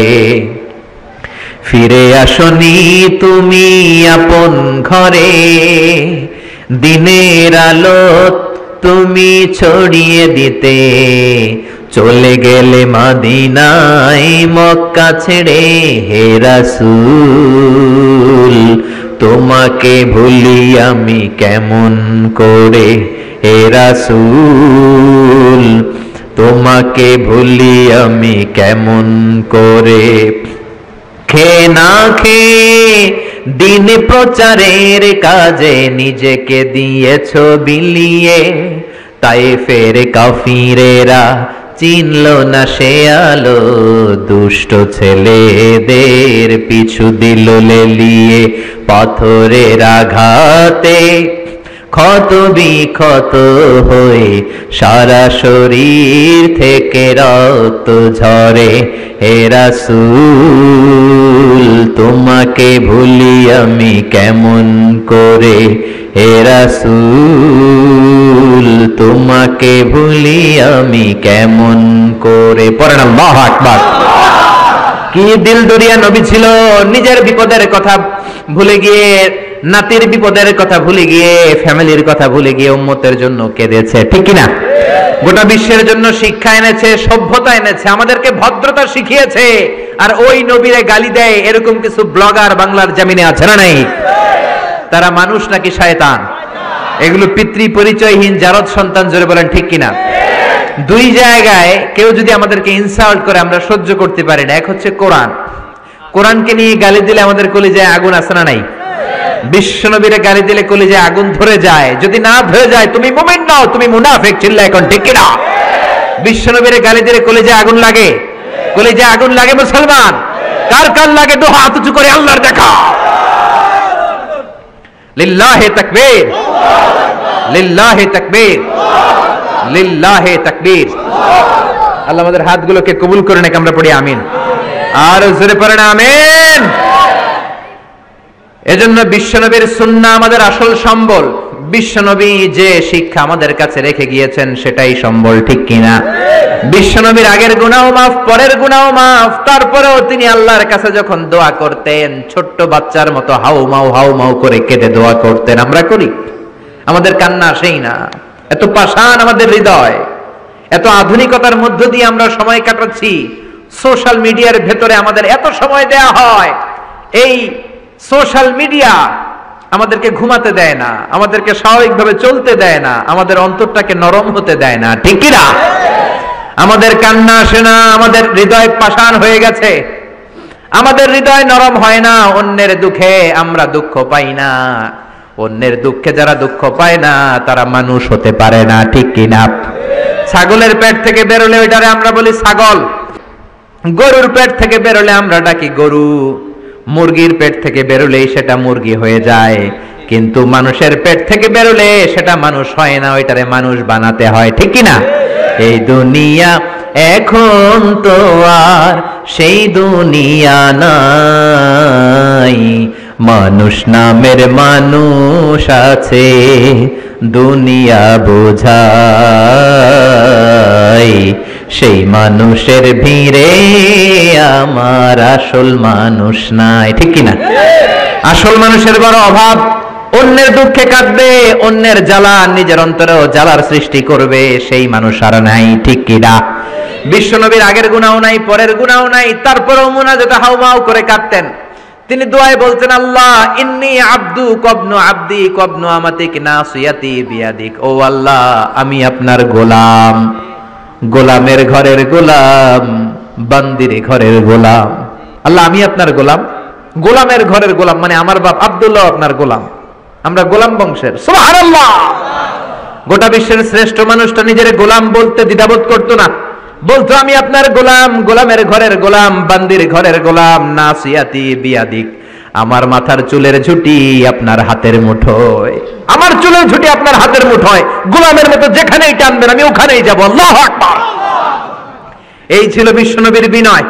ফিরে আসনি তুমি আপন ঘরে, দিনের আলো তুমি ছড়িয়ে দিতে, চলে গেলে মদিনায় মক্কা ছেড়ে। হে রাসূল তোমাকে ভুলি আমি কেমন করে, হে রাসূল তোমাকে ভুলি আমি কেমন করে। খেয়ে না খেয়ে দিন প্রচারের কাজে নিজেকে দিয়েছ বিলিয়ে, তায়েফের কাফিরেরা চিনল না সে আলো, দুষ্ট ছেলেদের পিছু দিল লেলিয়ে। পাথরের আঘাতে ক্ষত বিক্ষত হয়ে সারা শরীর থেকে রক্ত ঝরে। হে রাসূল তোমাকে ভুলি আমি কেমন করে, হে রাসূল তোমাকে ভুলি আমি কেমন করে। পড়েন আল্লাহু আকবার। কি দিল দরিয়া নবী ছিল, নিজের বিপদের কথা ভুলে গিয়ে, নাতির বিপদের কথা ভুলে গিয়ে, ফ্যামিলির কথা ভুলে গিয়ে উম্মতের জন্য কেঁদেছে, ঠিক কিনা? গোটা বিশ্বের জন্য শিক্ষা এনেছে, সভ্যতা এনেছে, আমাদেরকে ভদ্রতা শিখিয়েছে। আর ওই নবীরে গালি দেয় এরকম কিছু ব্লগার বাংলার জমিনে আছে না নাই? তারা মানুষ নাকি শয়তান? এগুলো পিতৃ পরিচয়হীন জারদ সন্তান, জোরে বলেন ঠিক কিনা? দুই জায়গায় কেউ যদি আমাদেরকে ইনসাল্ট করে আমরা সহ্য করতে পারি না। এক হচ্ছে কোরআন, কোরআনকে নিয়ে গালি দিলে আমাদের কলিজায় আগুন আছে না নাই? বিশ্বনবীরে গালি দিলে কলিজায় আগুন ধরে যায়, যদি না ধরে যায় তুমি মুমিন নও, তুমি মুনাফিক। চিল্লা এখন ঠিক কিনা? বিশ্বনবীরে গালি দিলে কলিজায় আগুন লাগে, কলিজায় আগুন লাগে মুসলমান? কার কার লাগে? দু হাত উঁচু করে আল্লাহর দেখা। লিল্লাহি তাকবীর, লিল্লাহি তাকবীর, লিল্লাহি তাকবীর। আল্লাহ আমাদের হাতগুলোকে কবুল করে নেক, আমরা পড়ি আমিন। আর জোরে পড়েন আমিন। এজন্য বিশ্বনবীর সুন্নাহ আমাদের আসল সম্বল। বিশ্বনবী যে শিক্ষা আমাদের কাছে রেখে গিয়েছেন সেটাই সম্বল, ঠিক কিনা? বিশ্বনবীর আগের গুনাহ মাফ, পরের গুনাহ মাফ, তারপরেও তিনি আল্লাহর কাছে যখন দোয়া করতেন ছোট্ট বাচ্চার মতো হাউ মাউ করে কেঁদে দোয়া করতেন। আমরা করি? আমাদের কান্না আসেই না? এত পাষাণ আমাদের হৃদয়, এত আধুনিকতার মধ্য দিয়ে আমরা সময় কাটাচ্ছি। সোশ্যাল মিডিয়ার ভেতরে আমাদের এত সময় দেয়া হয়। এই সোশ্যাল মিডিয়া আমাদেরকে ঘুমাতে দেয় না, আমাদেরকে স্বাভাবিকভাবে চলতে দেয় না, আমাদের অন্তরটাকে নরম হতে দেয় না, ঠিক কি না? আমাদের কান্না আসে না, আমাদের হৃদয় পাষাণ হয়ে গেছে, আমাদের হৃদয় নরম হয় না। অন্যের দুঃখে আমরা দুঃখ পাই না, অন্যের দুঃখে যারা দুঃখ পায় না তারা মানুষ হতে পারে না, ঠিক কি না? ছাগলের পেট থেকে বেরোলে ওইটারে আমরা বলি ছাগল, গরুর পেট থেকে বেরোলে আমরা ডাকি গরু, মুরগির পেট থেকে বেরোলেই সেটা মুরগি হয়ে যায়, কিন্তু মানুষের পেট থেকে বেরোলে সেটা মানুষ হয় না, ওইটারে মানুষ বানাতে হয়, ঠিক কি না? এই দুনিয়া এখন তো আর সেই দুনিয়া নাই, মানুষ নামের মানুষ আছে, দুনিয়া বোঝাই, সেই মানুষের ভিড়ে আমার আসল মানুষ নাই, ঠিক কিনা? আসল মানুষের বড় অভাব। অন্যের দুঃখে কাঁদবে, অন্যের জ্বালা নিজের অন্তরেও জ্বালার সৃষ্টি করবে, সেই মানুষ আর নাই, ঠিক কিনা? বিশ্বনবীর আগের গুনাহ নাই, পরের গুনাহ নাই, তারপরেও মুনাজাতে হাউমাউ করে কাঁদতেন। তিনি দোয়ায় বলতেন, আল্লাহ ইন্নী আব্দু কবনু আব্দি কবনু আমাতিক নাসিয়াতি বিয়াদিক। ও আল্লাহ, আমি আপনার গোলাম, গোলামের ঘরের গোলাম, বান্দির ঘরের গোলাম। আল্লাহ আমি আপনার গোলাম, গোলামের ঘরের গোলাম, মানে আমার বাপ আব্দুল্লাহ আপনার গোলাম, আমরা গোলাম বংশের। সুবহানাল্লাহ। গোটা বিশ্বের শ্রেষ্ঠ মানুষটা নিজের গোলাম বলতে দ্বিধাবোধ করতো না, বলতো আমি আপনার গোলাম, গোলামের ঘরের গোলাম, বান্দির ঘরের গোলাম, নাসিয়াতি বিয়াদিক, আমার মাথার চুলের ঝুঁটি আপনার হাতের মুঠোয়, আমার চুলের ঝুঁটি আপনার হাতের মুঠোয়, গোলামের মতো যেখানেই টানবেন আমি ওখানেই যাব। আল্লাহু আকবার। এই ছিল বিশ্বনবীর বিনয়।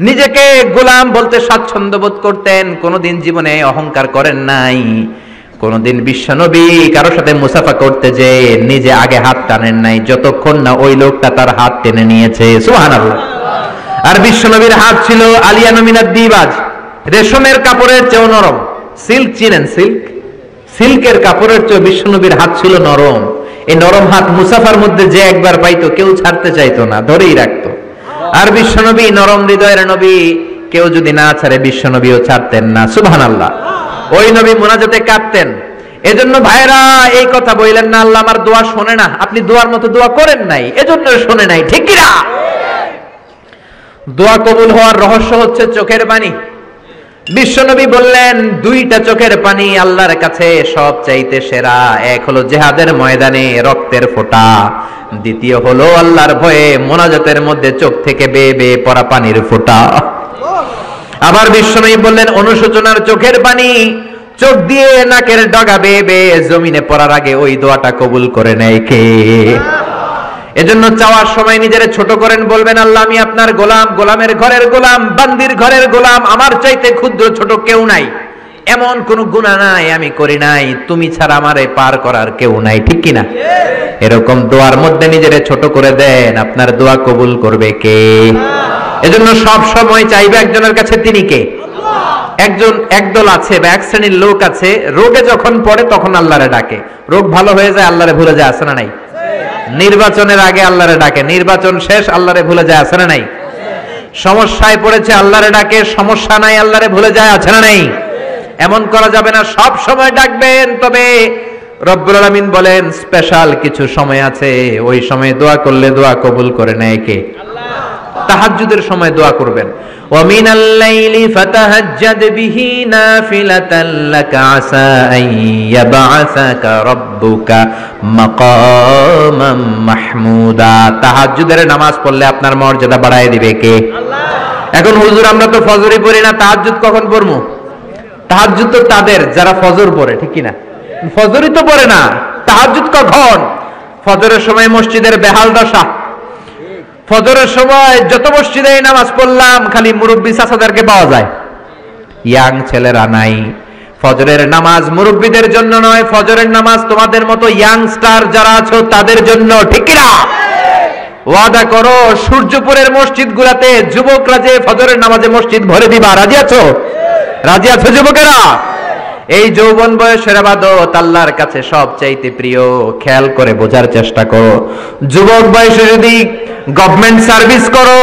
নিজেকে গোলাম বলতে স্বাচ্ছন্দ্য বোধ করতেন, কোনোদিন জীবনে অহংকার করেন নাই। কোনদিন বিশ্বনবী কারোর সাথে মুসাফা করতে যে নিজে আগে হাত টানেন নাই, যতক্ষণ না ওই লোকটা তার হাত টেনে নিয়েছে। সুবহানাল্লাহ। আর বিশ্বনবীর হাত ছিল আলিয়ানু মিনাদ দিবাজ, রেশমের কাপড়ের চেয়েও নরম। সিল্ক চিনেন? সিল্ক, সিল্কের কাপড়ের চেয়ে বিশ্বনবীর হাত ছিল নরম। এই নরম হাত মুসাফার মধ্যে যে একবার পাইতো কেউ ছাড়তে চাইতো না, ধরেই রাখতো। আর বিশ্বনবী নরম হৃদয়ের নবী, কেউ যদি না ছাড়ে বিশ্বনবীও ছাড়তেন না। সুবহানাল্লাহ। ওই নবী মুনাজাতে কাঁদতেন। এজন্য ভাইরা এই কথা বললেন না আল্লাহ আমার দোয়া শোনে না, আপনি দোয়ার মতো দোয়া করেন নাই, এজন্য শোনে নাই, ঠিক কি না? দোয়া কবুল হওয়ার রহস্য হচ্ছে চোখের পানি। বিশ্বনবী বললেন দুইটা চোখের পানি আল্লাহর কাছে সব চাইতে সেরা। এক হলো জিহাদের ময়দানে রক্তের ফোঁটা, দ্বিতীয় হলো আল্লাহর ভয়ে মুনাজাতের মধ্যে চোখ থেকে বেয়ে বেয়ে পড়া পানির ফোঁটা। আবার বিশ্বনবী বললেন অনুশোচনার চোখের পানি চোখ দিয়ে নাকের ডগা বেয়ে বেয়ে জমিনে পড়ার আগে ওই দোয়াটা কবুল করে নেয় কে? এজন্য চাওয়ার সময় নিজেরে ছোট করেন, বলবেন আল্লাহ আমি আপনার গোলাম, গোলামের ঘরের গোলাম, বান্দির ঘরের গোলাম, আমার চাইতে ক্ষুদ্র ছোট কেউ নাই, এমন কোন গুনাহ নাই আমি করি নাই, তুমি ছাড়া আমারে পার করার কেউ নাই, ঠিক কিনা? এরকম দোয়ার মধ্যে নিজেরে ছোট করে দেন, আপনার দোয়া কবুল করবে কে? এজন্য সব সময় চাইবে একজনের কাছে, তিনি কে? একদল আছে বা এক শ্রেণীর লোক আছে, রোগে যখন পড়ে তখন আল্লাহরে ডাকে, রোগ ভালো হয়ে যায় আল্লাহরে ভুলে যায়, আছে না নাই? নির্বাচনের আগে আল্লাহরে ডাকে, নির্বাচন শেষ আল্লাহরে ভুলে যায়, আছে না নাই? সমস্যায় পড়েছে আল্লাহরে ডাকে, সমস্যা নাই আল্লাহরে ভুলে যায়, আছে না নাই? এমন করা যাবে না, সব সময় ডাকবেন, তবে রব্বুল আলামিন বলেন স্পেশাল কিছু সময় আছে, ওই সময় দোয়া করলে দোয়া কবুল করে নেয় কে? আল্লাহ। তাহাজ্জুদের সময় দোয়া করবেন। ওয়া মিনাল লাইলি ফাতাহাজ্জাদ বিহি নাফিলাতান লাকা আসা আন ইয়াবআসাকা রাব্বুকা মাকামাম মাহমুদা। তাহাজ্জুদের নামাজ পড়লে আপনার মর্যাদা বাড়ায় দিবে কে? আল্লাহ। এখন হুজুর আমরা তো ফজরই পড়ি না, তাহাজ্জুদ কখন পড়বো? তাহাজ্জুদ তো তাদের যারা ফজর পড়ে, ঠিক কি না? ফজরই তো পড়ে না, তাহাজ্জুদ কখন? ফজরের সময় মসজিদের বেহাল দশা। ফজরের সময় যত মসজিদে নামাজ পড়লাম খালি মুরব্বী চাচাদেরকে পাওয়া যায়, ইয়াং ছেলেরা নাই। ফজরের নামাজ মুরব্বীদের জন্য নয়, ফজরের নামাজ তোমাদের মতো ইয়াংস্টার যারা আছো তাদের জন্য, ঠিক কি না? ওয়াদা করো সূর্যপুরের মসজিদ গুলাতে যুবকরা যে ফজরের নামাজে মসজিদ ভরে দিবা, রাজি আছো? রাজি আছো যুবকেরা? এই যৌবন বয়সের ইবাদত আল্লাহর কাছে সবচাইতে প্রিয়। খেয়াল করে বোঝার চেষ্টা করো। যুবক বয়সে যদি গভর্নমেন্ট সার্ভিস করো,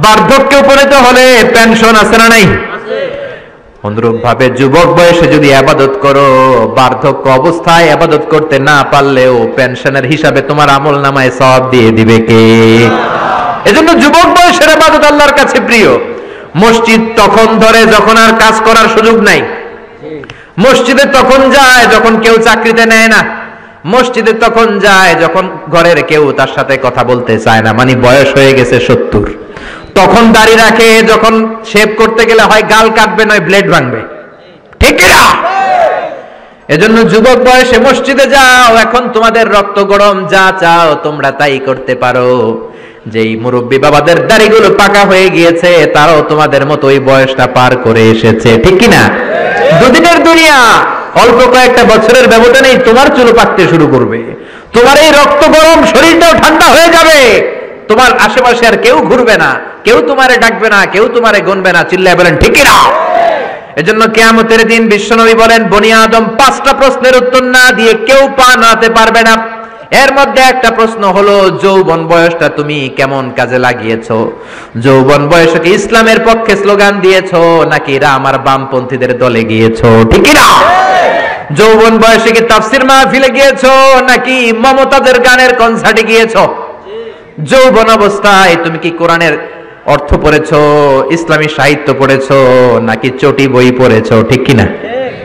বার্ধক্যে উপনীত হলে পেনশন আছে না নাই? অনুরূপ ভাবে যুবক বয়সে যদি ইবাদত করো, বার্ধক্য অবস্থায় ইবাদত করতে না পারলেও পেনশনের হিসাবে তোমার আমলনামায় সওয়াব দিয়ে দিবে কে? এজন্য যুবক বয়সের ইবাদত আল্লাহর কাছে প্রিয়। মসজিদ তখন ধরে যখন আর কাজ করার সুযোগ নাই। মসজিদে তখন যায় যখন কেউ চাকরিতে নেয় না। মসজিদে তখন যায় যখন ঘরের কেউ তার সাথে কথা বলতে চায় না, মানে বয়স হয়ে গেছে 70। তখন দাড়ি রাখে যখন শেভ করতে গেলে হয় গাল কাটবে নয় ব্লেড ভাঙবে, ঠিক না? এজন্য যুবক বয়সে মসজিদে যাও। এখন তোমাদের রক্ত গরম, যা চাও তোমরা তাই করতে পারো। যেই মুরব্বী বাবাদের দাড়িগুলো পাকা হয়ে গিয়েছে তারাও তোমাদের মতো ওই বয়সটা পার করে এসেছে, ঠিক কি না? দুদিনের দুনিয়া, অল্প কয়েকটা বছরের ব্যবধানেই তোমার চুল পাকতে শুরু করবে। তোমার এই রক্ত গরম শরীরটাও ঠান্ডা হয়ে যাবে। তোমার আশেপাশে আর কেউ ঘুরবে না, কেউ তোমারে ডাকবে না, কেউ তোমারে গুনবে না। চিল্লায় বলেন ঠিক কি না? এজন্য কিয়ামতের দিন বিশ্বনবী বলেন, বনি আদম 5টা প্রশ্নের উত্তর না দিয়ে কেউ পা নাড়াতে পারবে না। এর মধ্যে একটা প্রশ্ন হলো, যৌবন বয়সটা তুমি কেমন কাজে লাগিয়েছো? যৌবন বয়সে কি ইসলামের পক্ষে স্লোগান দিয়েছো নাকি রাম আর বামপন্থীদের দলে গিয়েছো, ঠিক কি না? যৌবন বয়সে কি তাফসীর মাহফিলে গিয়েছো নাকি মমতাজের গানের কনসার্টে গিয়েছো? যৌবন অবস্থায় তুমি কি কোরআনের অর্থ পড়েছো, ইসলামী সাহিত্য পড়েছো নাকি চটি বই পড়েছো, ঠিক কি না?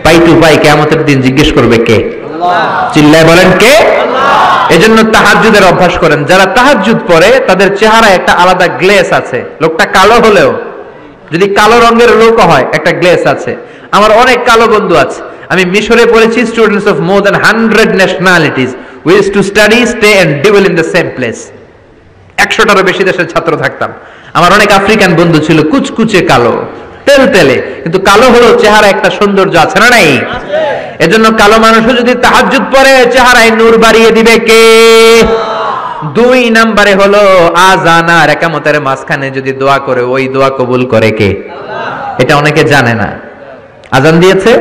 পাই টু পাই কিয়ামতের দিন জিজ্ঞেস করবে কে? আল্লাহ। চিল্লায় বলেন কে? এজন্য তাহাজ্জুদের অভ্যাস করেন। যারা তাহাজ্জুদ পড়ে তাদের চেহারায় একটা আলাদা গ্লেস আছে। লোকটা কালো হলেও, যদি কালো রঙের লোক হয়, একটা গ্লেস আছে। আমার অনেক কালো বন্ধু আছে। আমি মিশরে পড়েছি, students of more than 100 nationalities we used to study, stay and dwell in the same place. 100টারও বেশি দেশের ছাত্র থাকতাম। আমার অনেক আফ্রিকান বন্ধু ছিল, কুচকুচে কালো, তেলতেলে, কিন্তু কালো হলো চেহারা একটা সৌন্দর্য আছে না নাই? এজন্য কালো মানুষও যদি তাহাজ্জুদ পড়ে চেহারায় নূর বাড়িয়ে দিবে কে? 2 নম্বরে হলো আযান আর ইকামতের মাঝখানে যদি দোয়া করে, ওই দোয়া কবুল করে কে? আল্লাহ। এটা অনেকে জানে না। আযান দিয়েছে,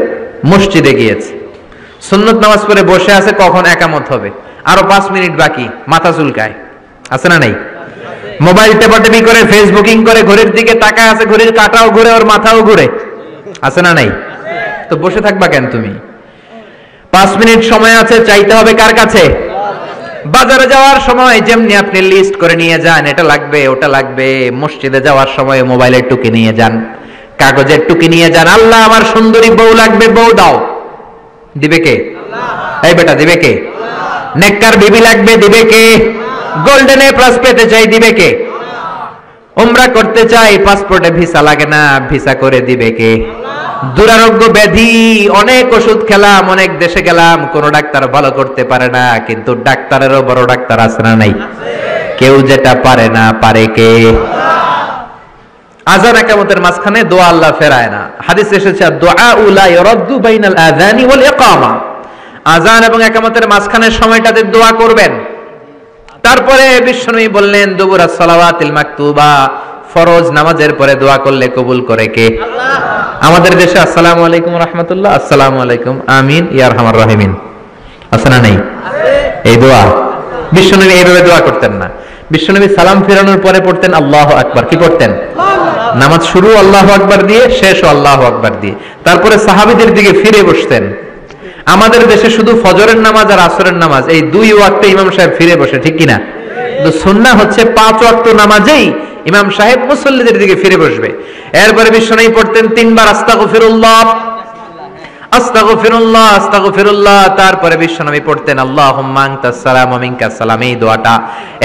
মসজিদে গিয়েছে, সুন্নত নামাজ পড়ে বসে আছে, কখন ইকামত হবে, আরো 5 মিনিট বাকি, মাথা চুলকায়, আছে না নাই? মোবাইল টেপাটেপি করে, ফেসবুকিং করে, ঘড়ির দিকে তাকায় আছে, ঘড়ির কাঁটাও ঘুরে, ওর মাথাও ঘুরে, আছে না নাই? তো বসে থাকবা কেন তুমি? 5 মিনিট সময় আছে, চাইতে হবে কার কাছে? বাজারে যাওয়ার সময় যেমনি আপনি লিস্ট করে নিয়ে যান, এটা লাগবে ওটা লাগবে, মসজিদে যাওয়ার সময় মোবাইলের টুকি নিয়ে যান, কাগজের টুকি নিয়ে যান। আল্লাহ আমার সুন্দরী বউ লাগবে, বউ দাও, দিবে কে? আল্লাহ। এই বেটা দিবে কে? আল্লাহ। নেককার বিবি লাগবে, দিবে কে? গোল্ডেন এ প্লাস পেতে চাই, দিবে কে? উমরা করতে চাই, পাসপোর্টে ভিসা লাগে না, ভিসা করে দিবে কে? দুরারোগ্য ব্যাধি, অনেক ওষুধ খেলাম, অনেক দেশে গেলাম, কোন ডাক্তার ভালো করতে পারে না, কিন্তু ডাক্তারেরও বড় ডাক্তার আছে না নাই? কেউ যেটা পারে না, পারে কে? আযান ইকামতের মাঝখানে দোয়া আল্লাহ ফেরায় না। হাদিস এসেছে, দুআ লা ইরাদ্দু বাইনাল আযানি ওয়াল ইকামা। আযান এবং ইকামতের মাঝখানের সময়টাতে দোয়া করবেন। তারপরে বিশ্বনবী বললেন, দুবুরাস সালাওয়াতিল মাকতুবা, ফরজ নামাজের পরে দোয়া করলে কবুল করে কে? আল্লাহ। আমাদের দেশে আসসালামু আলাইকুম রাহমাতুল্লাহ, আসসালামু আলাইকুম, আমিন ইয়া আরহামার রাহিমিন, আছে না নাই? এই দোয়া বিশ্বনবী এইভাবে দোয়া করতেন না। বিশ্বনবী সালাম ফেরানোর পরে পড়তেন আল্লাহু আকবার। কি পড়তেন? নামাজ শুরু আল্লাহু আকবার দিয়ে, শেষও আল্লাহু আকবার দিয়ে। তারপরে সাহাবীদের দিকে ফিরে বসতেন, আমাদের দেশে শুধু ফজরের নামাজ আর আসরের নামাজ এই দুই ওয়াক্তে ইমাম সাহেব ফিরে বসে, ঠিক কিনা? কিন্তু সুন্নাহ হচ্ছে 5 ওয়াক্ত নামাজেই ইমাম সাহেব মুসল্লিদের দিকে ফিরে বসবে। এরপরে বিশ্বনবী পড়তেন 3 বার আস্তাগফিরুল্লাহ আস্তাগফিরুল্লাহ আস্তাগফিরুল্লাহ, তারপরে বিশ্বনবী পড়তেন আল্লাহুম্মা আনতাস সালাম ওয়া মিনকাস সালাম, এই দোয়াটা।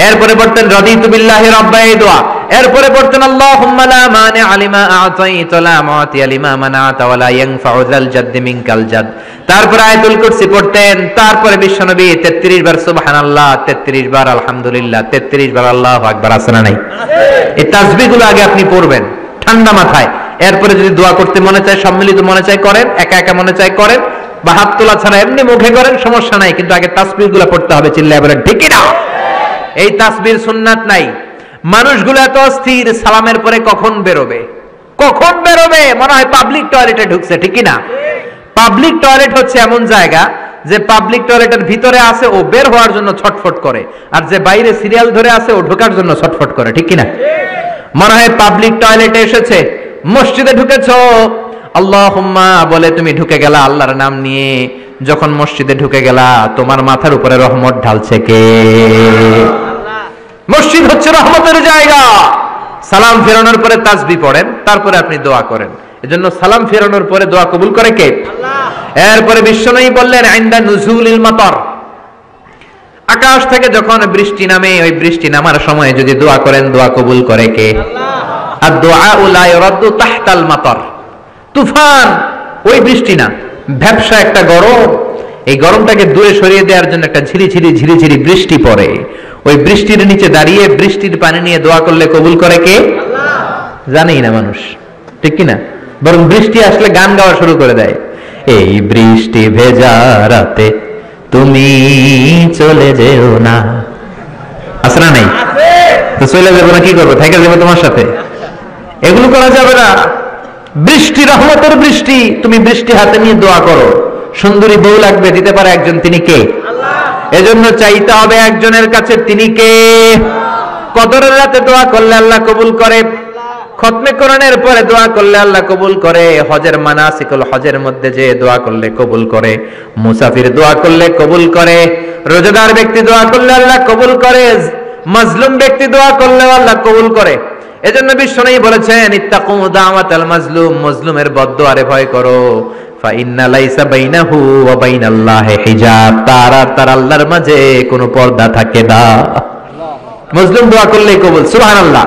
এরপরে পড়তেন রাদিতু বিল্লাহি রাব্বা, এই দোয়া। এরপরে পড়তেন আল্লাহুম্মা লা মানিআ লিমা আ'তাইতা ওয়া লা মু'তিয়া লিমা মানা'তা ওয়া লা ইয়ানফা'ু যাল জাদ্দি মিনকাল জাদ। তারপরে আয়াতুল কুরসি পড়তেন। তারপরে বিশ্বনবী 33 বার সুবহানাল্লাহ, 33 বার আলহামদুলিল্লাহ, 33 বার আল্লাহু আকবার। আছে না নাই? এই তাসবিহগুলো আগে আপনি পড়বেন ঠান্ডা মাথায়। এরপরে যদি দোয়া করতে মনে চায়, সম্মিলিত মনে চায় করেন, একা একা মনে চায় করেন, বা হাত তোলা ছাড়া এমনি মুখে করেন, সমস্যা নাই। কিন্তু আগে তাসবিহগুলো পড়তে হবে, চিল্লায় বলেন ঠিক কি না? এই তাসবিহ সুন্নাত নাই। মানুষগুলো এত অস্থির, সালামের পরে কখন বেরোবে, কখন বেরোবে, মনে হয় পাবলিক টয়লেটে ঢুকছে, ঠিক কি না? পাবলিক টয়লেট হচ্ছে এমন জায়গা যে পাবলিক টয়লেটের ভিতরে আছে ও বের হওয়ার জন্য ছটফট করে, আর যে বাইরে সিরিয়াল ধরে আছে ও ঢোকার জন্য ছটফট করে, ঠিক কি না? মনে হয় পাবলিক টয়লেটে এসেছে, মসজিদে ঢুকেছো আল্লাহুম্মা বলে তুমি ঢুকে গেলা আল্লাহর নাম নিয়ে। যখন মসজিদে ঢুকে গেলা তোমার মাথার উপরে রহমত ঢালছে কে? মসজিদ হচ্ছে রহমতের জায়গা। সালাম ফেরানোর পরে তাসবিহ পড়েন, তারপরে আপনি দোয়া করেন। এজন্য সালাম ফেরানোর পরে দোয়া কবুল করে কে? আল্লাহ। এরপরে বিশ্বনবী বললেন ইনদা নুজুলিল মাতার, আকাশ থেকে যখন বৃষ্টি নামে, ওই বৃষ্টি নামার সময় যদি দোয়া করেন, দোয়া কবুল করে কে? আল্লাহ। আর দোয়া লা ইউরাদ্দু তাহতাল মাতার, তুফান ওই বৃষ্টি না, ব্যবসা একটা গরম, এই গরমটাকে দূরে সরিয়ে দেওয়ার জন্য একটা ঝিরিঝিরি ঝিরিঝিরি বৃষ্টি পড়ে। ওই বৃষ্টির নিচে দাঁড়িয়ে বৃষ্টির পানি নিয়ে দোয়া করলে কবুল করে কে? আল্লাহ। জানেই না মানুষ, ঠিক কি না? বরং বৃষ্টি আসলে গান গাওয়া শুরু করে দেয়। এই বৃষ্টি ভেজা রাতে তুমি চলে যেও না, আছে না নাই? তো চলে যাবো না, কি করবো, থেকে যাবো তোমার সাথে? এগুলো করা যাবে না। বৃষ্টি রহমতের বৃষ্টি, তুমি বৃষ্টি হাতে নিয়ে দোয়া করো। সুন্দরী বউ লাগবে, দিতে পারে একজন, তিনি কে? আল্লাহ। এজন্য চাইতে হবে একজনের কাছে, তিনি কে? কদরের রাতে দোয়া করলে আল্লাহ কবুল করে, খতমে কোরআনের পরে দোয়া করলে আল্লাহ কবুল করে, হজের মানাসিকুল হজের মধ্যে যে দোয়া করলে কবুল করে, মুসাফির দোয়া করলে কবুল করে, রোজাদার ব্যক্তি দোয়া করলে আল্লাহ কবুল করে, মাজলুম ব্যক্তি দোয়া করলে আল্লাহ কবুল করে। এজন্য বিশ্বনবী বলেছেন ইত্তাকু দাওয়াতাল মাজলুম, মাজলুমের বদদোয়ারে ভয় করো, ফা ইন্না লাইসা বাইনাহু ওয়া বাইনাল্লাহি হিজাব, তার আর তার আল্লাহর মাঝে কোনো পর্দা থাকে না। মাজলুম দোয়া করলেই কবুল, সুবহানাল্লাহ।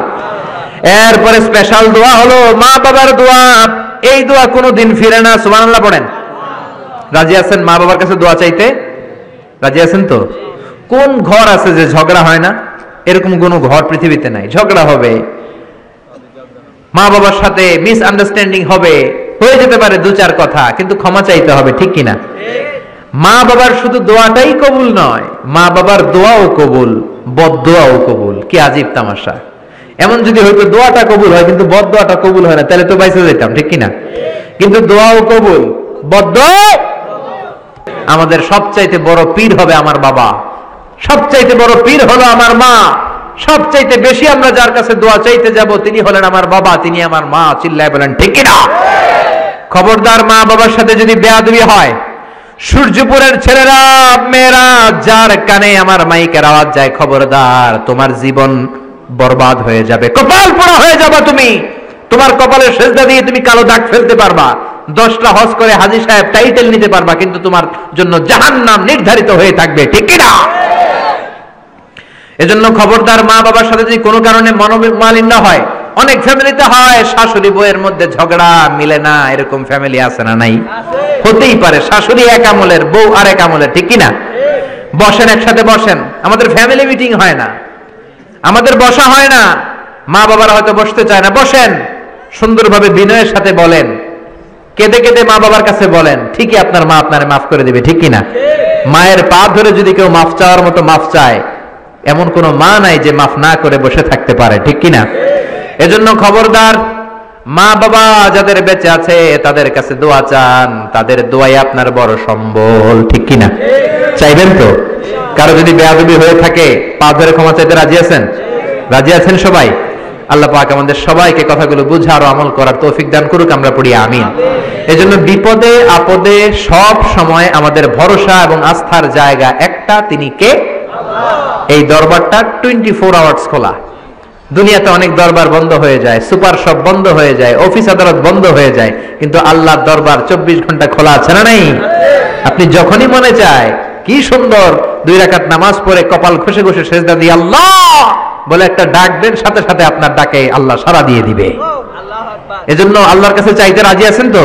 এরপরে স্পেশাল দোয়া হলো মা বাবার দোয়া। এই দোয়া কোনোদিন ফিরে না, সুবহানাল্লাহ পড়েন। রাজি আছেন মা বাবার কাছে দোয়া চাইতে? রাজি আছেন তো? কোন ঘর আছে যে ঝগড়া হয় না? এরকম কোন ঘর পৃথিবীতে নাই। ঝগড়া হবে, মা বাবার সাথে মিস আন্ডারস্ট্যান্ডিং হবে, হয়ে যেতে পারে 2-4 কথা, কিন্তু ক্ষমা চাইতে হবে, ঠিক কিনা? মা বাবার শুধু দোয়াটাই কবুল নয়, মা বাবার দোয়াও কবুল, বদদোয়াও কবুল। কি আজীব তামাশা! এমন যদি হয়তো দোয়াটা কবুল হয় কিন্তু বদদোয়াটা কবুল হয় না, তাহলে তো বাইসে যেতাম, ঠিক কিনা? কিন্তু দোয়াও কবুল, বদদোয়া। আমাদের সবচাইতে বড় পীর হবে আমার বাবা, সবচাইতে বড় পীর হলো আমার মা। সবচাইতে বেশি আমরা যার কাছে দোয়া চাইতে যাব তিনি হলেন আমার বাবা, তিনি আমার মা। চিল্লায় বলেন ঠিক কিনা? খবরদার মা বাবার সাথে যদি বেয়াদবি হয়, সূর্যপুরের ছেলেরা মেয়েরা যার কানে আমার মাইকের আওয়াজ যায়, খবরদার, তোমার জীবন বরবাদ হয়ে যাবে, কপাল পোড়া হয়ে যাবে। তুমি তোমার কপালের সেজদা দিয়ে তুমি কালো দাগ ফেলতে পারবা, 10টা হজ করে হাজী সাহেব টাইটেল নিতে পারবা, কিন্তু তোমার জন্য জাহান্নাম নির্ধারিত হয়ে থাকবে, ঠিক কিনা? এজন্য খবরদার মা বাবার সাথে যদি কোনো কারণে মনোমালিন্য হয়, অনেক ফ্যামিলিতে হয়, শাশুড়ি বউয়ের মধ্যে ঝগড়া মিলে না, এরকম ফ্যামিলি আছে না নাই? হতেই পারে, শাশুড়ি এক আমলের, বউ আর এক আমলের, ঠিক কিনা? বসেন, একসাথে বসেন। আমাদের ফ্যামিলি মিটিং হয় না, আমাদের বসা হয় না, মা বাবারা হয়তো বসতে চায় না, বসেন, সুন্দরভাবে বিনয়ের সাথে বলেন, কেঁদে কেঁদে মা বাবার কাছে বলেন, ঠিকই আপনার মা আপনারে মাফ করে দিবে, ঠিক কিনা? মায়ের পা ধরে যদি কেউ মাফ চাওয়ার মতো মাফ চায়, এমন কোন মা নাই যে মাফ না করে বসে থাকতে পারে, ঠিক কিনা? এজন্য খবরদার, মা বাবা যাদের বেঁচে আছে তাদের কাছে দোয়া চান, তাদের দোয়াই আপনার বড় সম্বল, ঠিক কিনা? চাইবেন তো? কারো যদি বেয়াদবি হয়ে থাকে পা ধরে ক্ষমা চাইতে রাজি আছেন? রাজি আছেন সবাই? আল্লাহ পাক আমাদের সবাইকে কথাগুলো বুঝার ও আমল করার তৌফিক দান করুক, আমরা পড়ি আমিন। এজন্য বিপদে আপদে সব সময় আমাদের ভরসা এবং আস্থার জায়গা একটা, তিনি কে? এই দরবারটা 24 আওয়ার্স খোলা। দুনিয়াতে অনেক দরবার বন্ধ হয়ে যায়, সুপার শপ বন্ধ হয়ে যায়, অফিস আদালত বন্ধ হয়ে যায়, কিন্তু আল্লাহর দরবার 24 ঘন্টা খোলা আছে না নাই? আপনি যখনই মনে চায় কি সুন্দর 2 রাকাত নামাজ পড়ে কপাল ঘষে ঘষে সেজদা দিয়ে আল্লাহ বলে একটা ডাক দেন, সাথে সাথে আপনার ডাকে আল্লাহ সাড়া দিয়ে দিবে। এজন্য আল্লাহর কাছে চাইতে রাজি আছেন তো?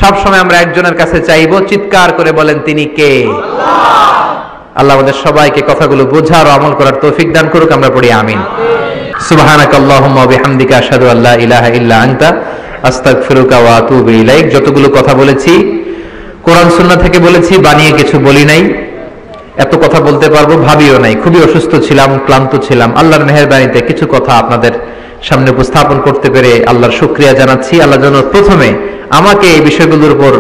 সব সময় আমরা একজনের কাছে চাইবো, চিৎকার করে বলেন তিনি কে? আল্লাহ আমাদের সবাইকে কথাগুলো বোঝার ও আমল করার তৌফিক দান করুক, আমরা পড়ি আমিন। সুবহানাকাল্লাহুম্মা ওয়া বিহামদিকা আশহাদু আল্লা ইলাহা ইল্লা আনতা আস্তাগফিরুকা ওয়া আতুবু ইলাইক। যতগুলো কথা বলেছি কোরআন সুন্নাহ থেকে বলেছি, বানিয়ে কিছু বলি নাই। এত কথা বলতে পারবো ভাবিও নাই, খুবই অসুস্থ ছিলাম, ক্লান্ত ছিলাম। আল্লাহর মেহেরবানিতে কিছু কথা আপনাদের সামনে উপস্থাপন করতে পেরে আল্লাহর শুকরিয়া জানাচ্ছি। আল্লাহ যেন প্রথমে আমাকে এই বিষয়গুলোর উপর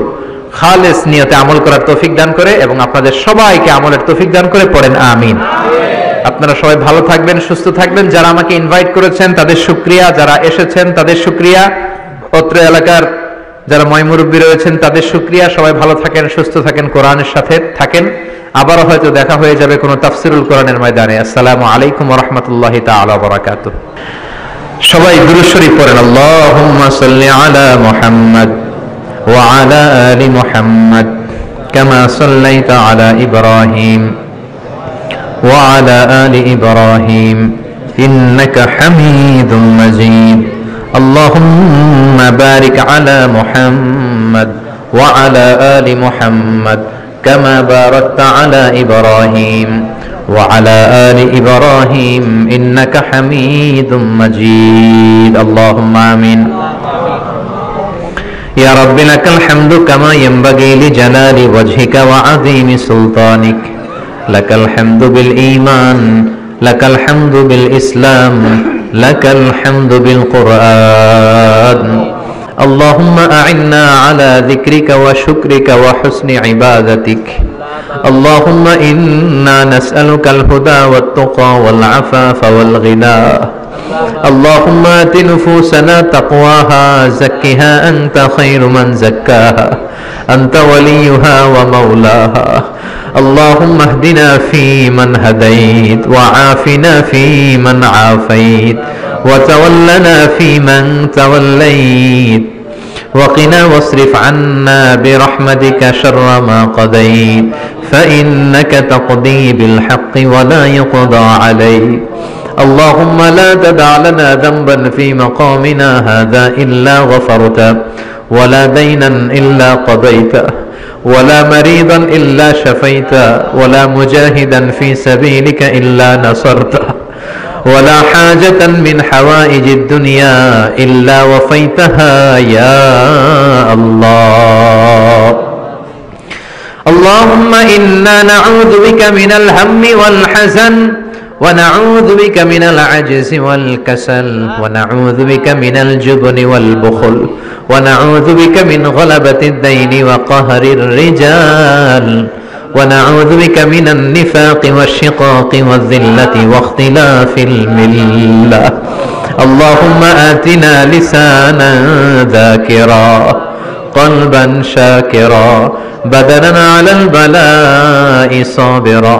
খালেস নিয়তে আমল করার তৌফিক দান করে এবং আপনাদের সবাইকে আমলের তৌফিক দান করে, পড়েন আমিন। আপনারা সবাই ভালো থাকবেন, সুস্থ থাকবেন। যারা আমাকে ইনভাইট করেছেন তাদের শুকরিয়া, যারা এসেছেন তাদের শুকরিয়া, অত্র এলাকার যারা ময়মুরব্বী রয়েছেন তাদের শুকরিয়া। সবাই ভালো থাকেন, সুস্থ থাকেন, কোরআনের সাথে থাকেন। আবারও হয়তো দেখা হয়ে যাবে কোনো তাফসিরুল কোরআনের ময়দানে। আসসালামু আলাইকুম ওয়া রাহমাতুল্লাহি তাআলা ওয়া বারাকাতুহু। সবাই দুরূদ শরীফ পড়েন। আল্লাহুম্মা সাল্লি আলা মুহাম্মাদ ওয়া আলা আলি মুহাম্মাদ কামা সাল্লাইতা আলা ইব্রাহিম ওয়া আলা আলি ইব্রাহিম ইন্নাকা হামিদুম মাজিদ। আল্লাহুম্মা বারিক আলা মুহাম্মাদ ওয়া আলা আলি মুহাম্মাদ কামা বারাকতা আলা ইব্রাহিম وعلى آل إبراهيم إنك حميد مجيد. اللهم آمين. يا رب لك الحمد كما ينبغي لجلال وجهك وعظيم سلطانك. لك الحمد بالإيمان، لك الحمد بالإسلام، لك الحمد بالقرآن. اللهم أعنا على ذكرك وشكرك وحسن عبادتك. اللهم إنا نسألك الهدى والتقى والعفاف والغنى. اللهم آت نفوسنا تقواها، زكها أنت خير من زكاها، أنت وليها ومولاها. اللهم اهدنا فيمن هديت، وعافنا فيمن عافيت، وتولنا فيمن توليت، وقنا واصرف عنا برحمتك شر ما قضيت، فإنك تقضي بالحق ولا يقضى عليك. اللهم لا تدع لنا ذنبا في مقامنا هذا إلا غفرته، ولا دينا إلا قضيته، ولا مريضا إلا شفيته، ولا مجاهدا في سبيلك إلا نصرته، ولا حاجة من حوائج الدنيا إلا وفيتها يا الله. اللهم إنا نعوذ بك من الهم والحزن، ونعوذ بك من العجز والكسل، ونعوذ بك من الجبن والبخل، ونعوذ بك من غلبة الدين وقهر الرجال، ونعوذ بك من النفاق والشقاق والذلة واختلاف الملة. اللهم آتنا لسانا ذاكرا، قلبا شاكرا، بدنا على البلاء صابرا،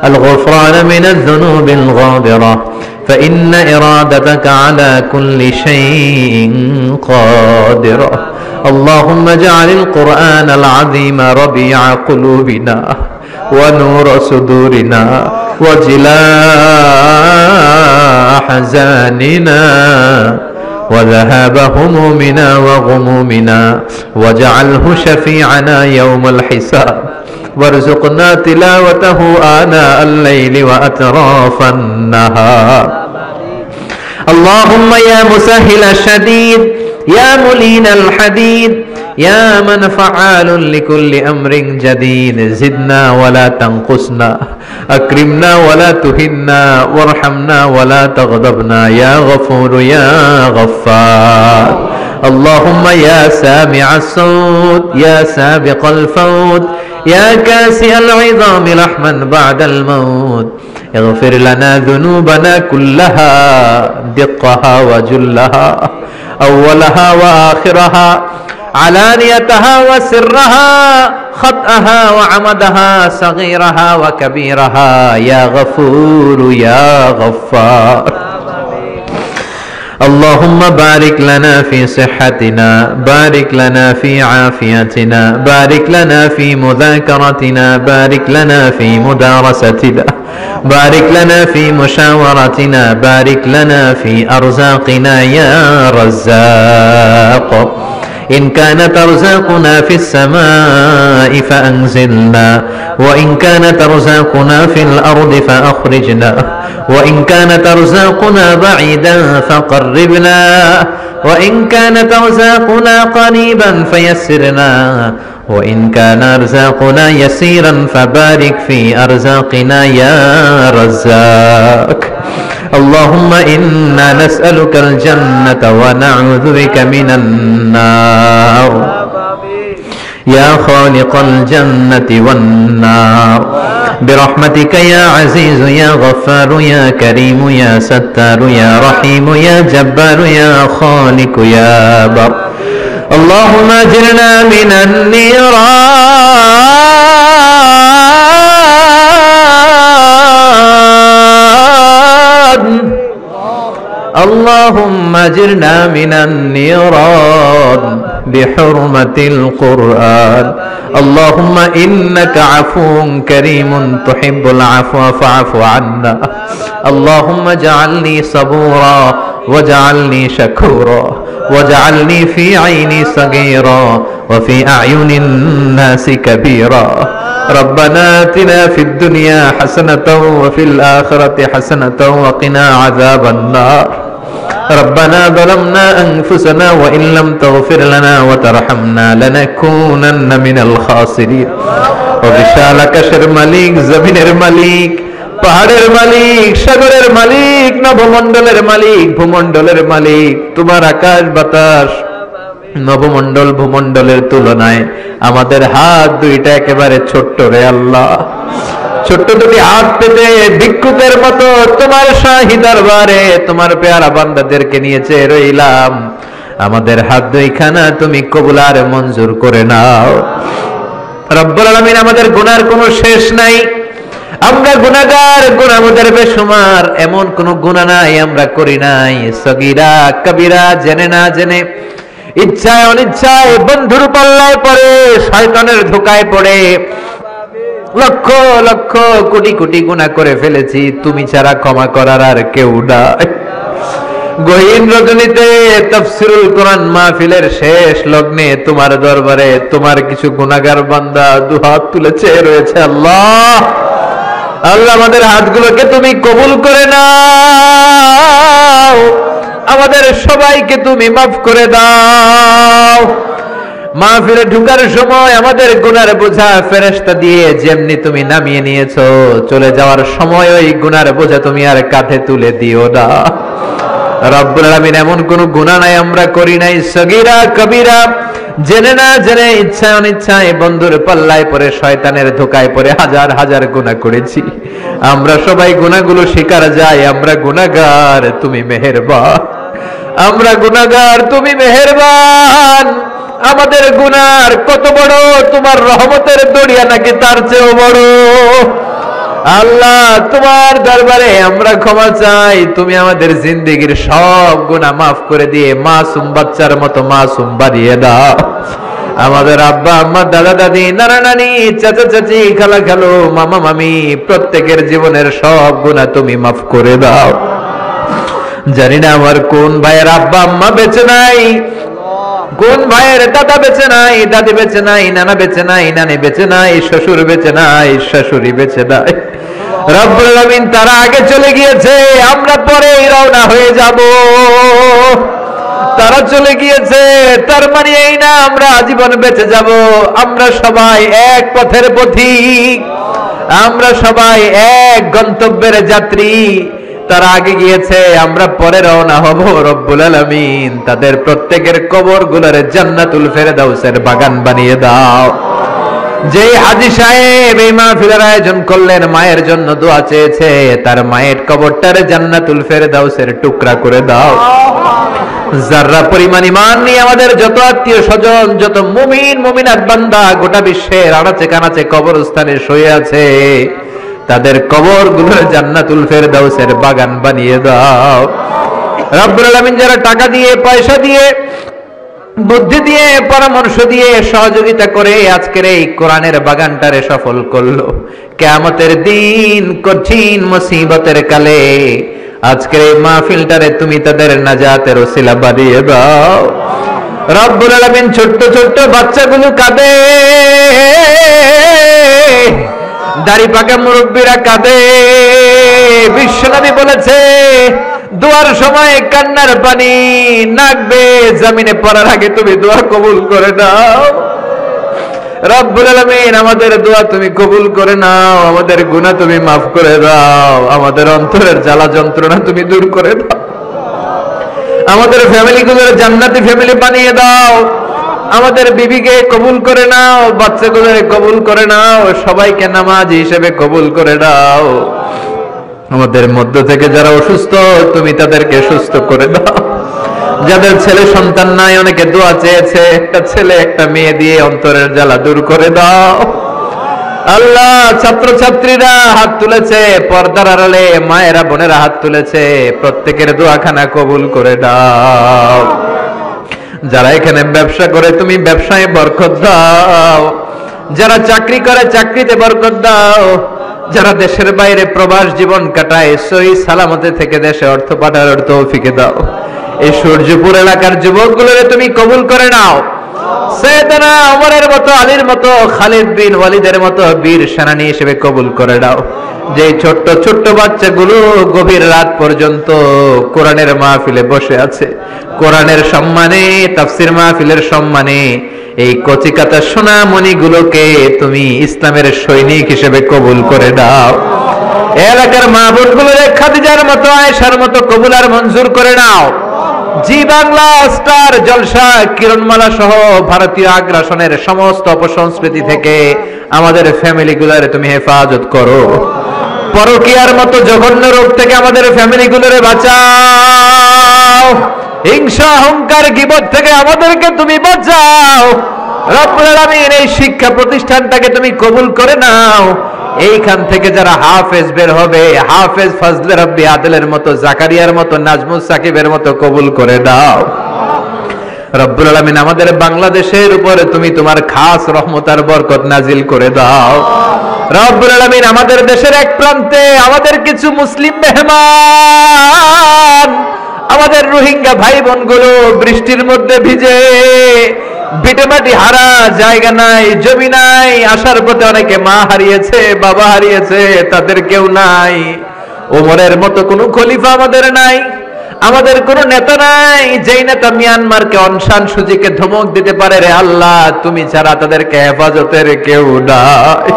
الغفران من الذنوب الغابرة، فإن إرادتك على كل شيء قادرة. اللهم اجعل القرآن العظيم ربيع قلوبنا ونور صدورنا وجلاء حزاننا وذهاب همومنا وغمومنا، واجعله شفيعنا يوم الحساب، وارزقنا تلاوته آناء الليل وأطراف النهار. اللهم يا مسهل الشديد، يا ملين الحديد، يا من فعال لكل أمر جديد، زدنا ولا تنقصنا، أكرمنا ولا تهنا، وارحمنا ولا تغضبنا، يا غفور يا غفار. اللهم يا سامع الصوت، يا سابق الفوت، يا كاسي العظام لحما بعد الموت، اغفر لنا ذنوبنا كلها دقها وجلها أولها وآخرها علانيتها وسرها خطأها وعمدها صغيرها وكبيرها يا غفور يا غفار اللهم بارك لنا في صحتنا بارك لنا في عافيتنا بارك لنا في مذاكرتنا بارك لنا في مدارستنا بارك لنا في مشاورتنا بارك لنا في أرزاقنا يا رزاق إن كانت أرزاقنا في السماء فأنزلنا وإن كانت أرزاقنا في الأرض فأخرجنا وإن كانت أرزاقنا بعيدا فقربنا وإن كانت أرزاقنا قريبا فيسرنا وإن كان أرزاقنا يسيرا فبارك في أرزاقنا يا رزاق اللهم إنا نسألك الجنة ونعوذ بك من النار يا خالق الجنة والنار برحمتك يا عزيز يا غفار يا كريم يا ستار يا رحيم يا جبار يا خالق يا بر اللهم اجرنا من النيران اللهم اجرنا من النيران بحرمة القرآن اللهم إنك عفو كريم تحب العفو فاعف عنا اللهم اجعلني صبورا واجعلني شكورا واجعلني في عيني صغيرا وفي أعين الناس كبيرا ربنا آتنا في الدنيا حسنة وفي الآخرة حسنة وقنا عذاب النار ربنا ظلمنا أنفسنا وإن لم تغفر لنا وترحمنا لنكونن من الخاسرين وبشال আকাশের মালিক জমিনের মালিক পাহাড়ের মালিক সাগরের মালিক নবমণ্ডলের মালিক ভূমণ্ডলের মালিক তোমার আকাশ বাতাস নবমণ্ডল ভূমণ্ডলের তুলনায় আমাদের হাত দুইটা একেবারে ছোট্ট রে আল্লাহ ছোট্ট দুটি হাত পেতে ভিক্ষুকের মতো তোমার শাহী দরবারে তোমার পেয়ারা বান্দাদেরকে নিয়ে চেয়ে রইলাম আমাদের হাত দুইখানা তুমি কবুল আর মঞ্জুর করে নাও রব্বুল আলামিন আমাদের গুনার কোনো শেষ নাই আমরা গুনাহগার গুনাহ আমাদের বেশুমার এমন কোন গুনাহ নাই আমরা করি নাই সগীরা কবিরা জেনে না জেনে ইচ্ছায় অনিচ্ছায় বন্ধুর পাল্লায় পড়ে শয়তানের ধোকায় পড়ে লক্ষ লক্ষ কোটি কোটি গুনাহ করে ফেলেছি তুমি ছাড়া ক্ষমা করার আর কেউ নাই গহীন রজনীতে তাফসীরুল কোরআন মাহফিলের শেষ লগ্নে তোমার দরবারে তোমার কিছু গুনাহগার বান্দা দুহাত তুলে চেয়ে রয়েছে আল্লাহ আল্লাহ আমাদের হাতগুলোকে তুমি কবুল করে নাও আমাদের সবাইকে তুমি মাফ করে দাও মাহফিলে ঢুকার সময় আমাদের গুনার বোঝা ফেরেশতা দিয়ে যেমনি তুমি নামিয়ে নিয়েছো চলে যাওয়ার সময় ওই গুনার বোঝা তুমি আর কাঁধে তুলে দিও না রব্বুল আলামিন এমন কোন গুনাহ নাই আমরা করি নাই সগীরা কবিরা জেনে না জেনে ইচ্ছায় অনিচ্ছায় বন্ধুর পাল্লায় পড়ে শয়তানের ধোকায় পড়ে হাজার হাজার গুনাহ করেছি আমরা সবাই গুনাহগুলো স্বীকার যাই আমরা গুনাহগার তুমি মেহেরবান আমরা গুনাহগার তুমি মেহেরবান আমাদের গুনার কত বড় তোমার রহমতের দরিয়া নাকি তার চেয়েও বড় আল্লাহ তোমার দরবারে আমরা ক্ষমা চাই তুমি আমাদের জিন্দেগীর সব গুনাহ মাফ করে দিয়ে মাসুম বাচ্চার মতো মাসুম বানিয়ে দাও আমাদের আব্বা আম্মা দাদা দাদি নানা নানি চাচা চাচি খালা খালু মামা মামি প্রত্যেকের জীবনের সব গুনাহ তুমি মাফ করে দাও জানি না আমার কোন ভাইয়ের আব্বা আম্মা বেঁচে নাই কোন ভাইয়ের দাদা বেঁচে নাই দাদি বেঁচে নাই নানা বেঁচে নাই নানি বেঁচে নাই শ্বশুর বেঁচে নাই শাশুড়ি বেঁচে নাই রব্বুল আলামিন তারা আগে চলে গিয়েছে আমরা পরেই রওনা হয়ে যাব তারা চলে গিয়েছে তার মানে এই না আমরা আজীবন বেঁচে যাব আমরা সবাই এক পথের পথিক আমরা সবাই এক গন্তব্যের যাত্রী তারা আগে গিয়েছে আমরা পরে রওনা হব রব্বুল আলামিন তাদের প্রত্যেকের কবরগুলোরে জান্নাতুল ফেরদাউসের বাগান বানিয়ে দাও যে হাজী সাহেব এই মাহফিলের আয়োজন করলেন, মায়ের জন্য দোয়া চেয়েছে, তার মায়ের কবরটারে জান্নাতুল ফেরদাউসের টুকরা করে দাও। যারা পরিমাণ ঈমান নিয়ে আমাদের যত আত্মীয় স্বজন, যত মুমিন মুমিনাত বান্দা গোটা বিশ্বের আনাচে কানাচে কবরস্থানে শুয়ে আছে, তাদের কবরগুলো জান্নাতুল ফেরদাউসের বাগান বানিয়ে দাও। রব্বুল আলামিন যারা টাকা দিয়ে, পয়সা দিয়ে, বুদ্ধি দিয়ে, পরামর্শ দিয়ে, সহযোগিতা করে আজকের এই কোরআনের বাগানটারে সফল করলো, কিয়ামতের দিন কঠিন মুসিবতের কালে আজকের এই মাহফিলটারে তুমি তাদের নাজাতের ওসিলা বানিয়ে দাও। রব্বুল আলামিন ছোট্ট ছোট্ট বাচ্চাগুলো কাঁদে, দাড়ি পাকা মুরব্বীরা কাঁদে। বিশ্বনবী বলেছে দোয়ার সময় কান্নার পানি নাকবে জমিনে পড়ার আগে তুমি দোয়া কবুল করে নাও। রব্বুল আলামিন আমাদের দোয়া তুমি কবুল করে নাও, আমাদের গুনাহ তুমি মাফ করে দাও, আমাদের অন্তরের জ্বালা যন্ত্রণা তুমি দূর করে দাও, আমাদের ফ্যামিলিগুলোর জান্নাতি ফ্যামিলি বানিয়ে দাও, আমাদের বিবিকে কবুল করে নাও, বাচ্চাগুলোর কবুল করে নাও, সবাইকে নামাজি হিসেবে কবুল করে দাও। আমাদের মধ্য থেকে যারা অসুস্থ তুমি তাদেরকে সুস্থ করে দাও। যাদের ছেলে সন্তান নাই, অনেকে দোয়া চেয়েছে একটা ছেলে একটা মেয়ে দিয়ে অন্তরের জ্বালা দূর করে দাও। আল্লাহ ছাত্রছাত্রীরা হাত তুলেছে, পর্দার আড়ালে মায়েরা বোনেরা হাত তুলেছে, প্রত্যেকের দোয়াখানা কবুল করে দাও। যারা এখানে ব্যবসা করে তুমি ব্যবসায় বরকত দাও, যারা চাকরি করে চাকরিতে বরকত দাও, যারা দেশের বাইরে প্রবাস জীবন কাটায় সহি সালামতে থেকে দেশে অর্থ পাঠানোর তৌফিক দাও। এই সূর্যপুর এলাকার যুবকগুলোরে তুমি কবুল করে নাও। সৈয়দনা ওমরের মতো, আলীর মতো, খালিদ বিন ওয়ালিদের মতো বীর সেনানী হিসেবে কবুল করে নাও। যে ছোট্ট ছোট্ট বাচ্চাগুলো গভীর রাত পর্যন্ত কোরআনের মাহফিলে বসে আছে, কোরআনের সম্মানে, তাফসীর মাহফিলের সম্মানে এই কচিকাতা সোনামণিগুলোকে তুমি ইসলামের সৈনিক হিসেবে কবুল করে দাও। এলাকার মা বোনগুলোর খাদিজার মতো, আয়েশার মতো কবুল আর মঞ্জুর করে নাও। জি বাংলা, স্টার জলসা, কিরণমালা সহ ভারতীয় আগ্রাসনের সমস্ত অপসংস্কৃতি থেকে আমাদের ফ্যামিলিগুলোরে তুমি হেফাজত করো। পরকীয়ার মতো জঘন্য রোগ থেকে আমাদের ফ্যামিলিগুলোরে বাঁচাও। হিংসা, অহংকার, গীবত থেকে আমাদেরকে তুমি বাঁচাও। রব্বুল আলামিন এই শিক্ষা প্রতিষ্ঠানটাকে তুমি কবুল করে নাও। এইখান থেকে যারা হাফেজ বের হবে, হাফেজ ফজলে রব্বি আদলের মতো, জাকারিয়ার মতো, নাজমুস সাকিবের মতো কবুল করে দাও। রব্বুল আলামিন আমাদের বাংলাদেশের উপরে তুমি তোমার খাস রহমত আর বরকত নাজিল করে দাও। রব্বুল আলামিন আমাদের দেশের এক প্রান্তে আমাদের কিছু মুসলিম মেহমান, আমাদের রোহিঙ্গা ভাই বোনগুলো বৃষ্টির মধ্যে ভিজে ভিটেমাটি হারা, জায়গা নাই, জমি নাই, আসার পথে অনেকে মা হারিয়েছে, বাবা হারিয়েছে, তাদের কেউ নাই। ওমরের মতো কোনো খলিফা আমাদের নাই, আমাদের কোনো নেতা নাই যেই নেতা মিয়ানমারকে অনশান সুজিকে ধমক দিতে পারে। রে আল্লাহ, তুমি ছাড়া তাদেরকে হেফাজতের কেউ নাই।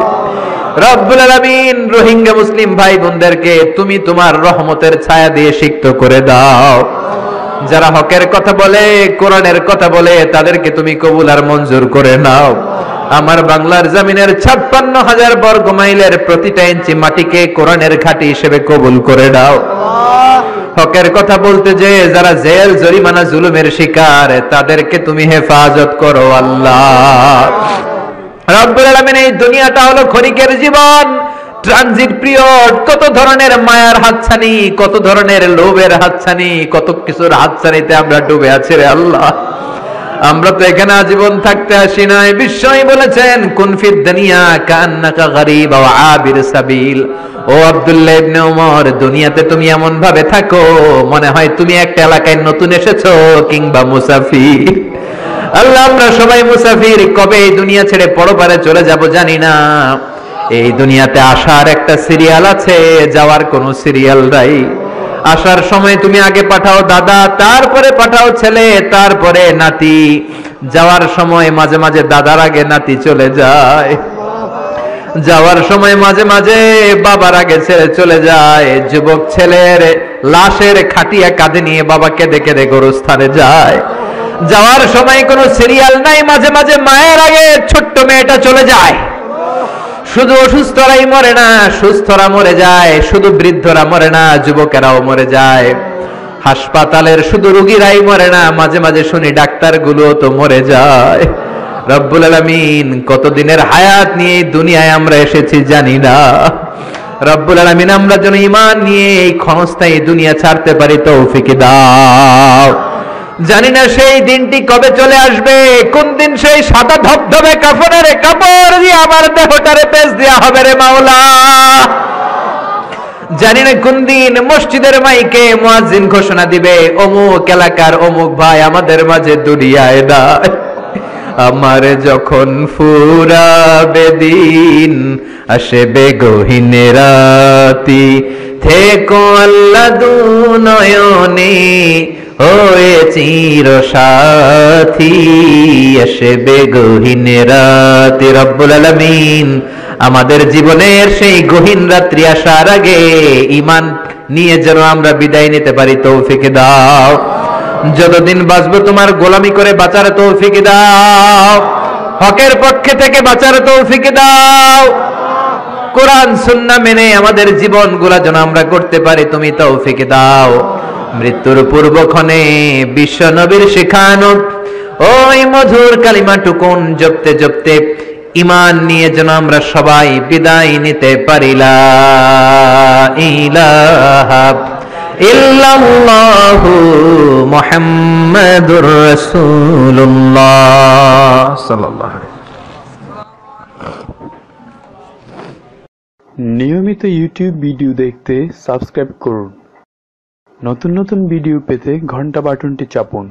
রব্বুল আলামিন রোহিঙ্গা মুসলিম ভাই বোনদেরকে তুমি তোমার রহমতের ছায়া দিয়ে সিক্ত করে দাও। যারা হকের কথা বলে, কোরআনের কথা বলে, তাদেরকে তুমি কবুল আর মঞ্জুর করে নাও। আমার বাংলার জমিনের 56,000 বর্গ মাইলের প্রতিটা ইঞ্চি মাটিকে কোরআনের ঘাঁটি হিসেবে কবুল করে দাও। হকের কথা বলতে যে যারা জেল জরিমানা জুলুমের শিকার, তাদেরকে তুমি হেফাজত করো আল্লাহ। রব্বুল আলামিন এই দুনিয়াটা হলো ক্ষণিকের জীবন, ট্রানজিট পিরিয়ড। কত ধরনের মায়ার হাতছানি, কত ধরনের লোভের হাতছানি, কত কিছুর হাতছানিতে আমরা ডুবে আছি রে আল্লাহ। আমরা তো এখানে আজীবন থাকতে আসি নাই। বিশ্বই বলেছেন কুন ফিদ দুনিয়া কান্নাকা গরীব ওয়া আবির সাবিল। ও আব্দুল্লাহ ইবনে ওমর, দুনিয়াতে তুমি এমন ভাবে থাকো মনে হয় তুমি একটা এলাকায় নতুন এসেছো কিংবা মুসাফির। আল্লাহ, আমরা সবাই মুসাফির, কবে এই দুনিয়া ছেড়ে পরপারে চলে যাব জানি না। এই দুনিয়াতে আসার একটা সিরিয়াল আছে, যাওয়ার কোনো সিরিয়াল নাই। আসার সময় তুমি আগে পাঠাও দাদা, তারপরে পাঠাও ছেলে, তারপরে নাতি। যাওয়ার সময় মাঝে মাঝে দাদার আগে নাতি চলে যায়, যাওয়ার সময় মাঝে মাঝে বাবার আগে ছেলে চলে যায়। যুবক ছেলের লাশের খাটিয়া কাঁধে নিয়ে বাবা কেঁদে কেঁদে গোরস্থানে যায়। যাওয়ার সময় কোনো সিরিয়াল নাই, মাঝে মাঝে মায়ের আগে ছোট্ট মেয়েটা চলে যায়। শুধু অসুস্থরাই মরে না, সুস্থরা মরে যায়। শুধু বৃদ্ধরা মরে না, যুবকেরাও মরে যায়। হাসপাতালের শুধু রোগীরাই মরে না, মাঝে মাঝে শুনি ডাক্তারগুলো তো মরে যায়। রব্বুল আলামিন কতদিনের হায়াত নিয়ে এই দুনিয়ায় আমরা এসেছি জানি না। রব্বুল আলামিন আমরা যেন ঈমান নিয়ে এই ক্ষণস্থায়ী দুনিয়া ছাড়তে পারি তৌফিক দাও। জানি না সেই দিনটি কবে চলে আসবে, কোন দিন সেই সাদা ধবধবে কাফনের কাপড় দিয়ে আমার দেহটারে পেঁচ দেয়া হবে রে মাওলা। জানি না কোন দিন মসজিদের মাইকে মুয়াজ্জিন ঘোষণা দিবে, অমুক এলাকার অমুক ভাই আমাদের মাঝে দুনিয়ায় নাই। আমার যখন ফুরাবে দিন, আসবে গহীন রাতি, থেকো আল্লাহ দুনয়নে হয়ে চির সাথী, আসবে গহীন রাতি। রব্বুল আলামিন আমাদের জীবনের সেই গহীন রাত্রি আসার আগে ঈমান নিয়ে যেন আমরা বিদায় নিতে পারি তৌফিক দাও। যতদিন বাঁচবো তোমার গোলামি করে বাঁচার তৌফিক দাও, হকের পক্ষে থেকে বাঁচার তৌফিক দাও। কোরআন সুন্নাহ মেনে আমাদের জীবনগুলা যেন আমরা করতে পারি তুমি তৌফিক দাও। মৃত্যুর পূর্বক্ষণে বিশ্ব নবীর শেখানো ওই মধুর কালিমাটুকুন জপতে জপতে ঈমান নিয়ে যেন আমরা সবাই বিদায় নিতে পারি। লা ইলাহা ইল্লাল্লাহু মুহাম্মাদুর রাসূলুল্লাহ সাল্লাল্লাহু আলাইহি। নিয়মিত ইউটিউব ভিডিও দেখতে সাবস্ক্রাইব করুন। নতুন নতুন ভিডিও পেতে ঘন্টা বাটনটি চাপুন।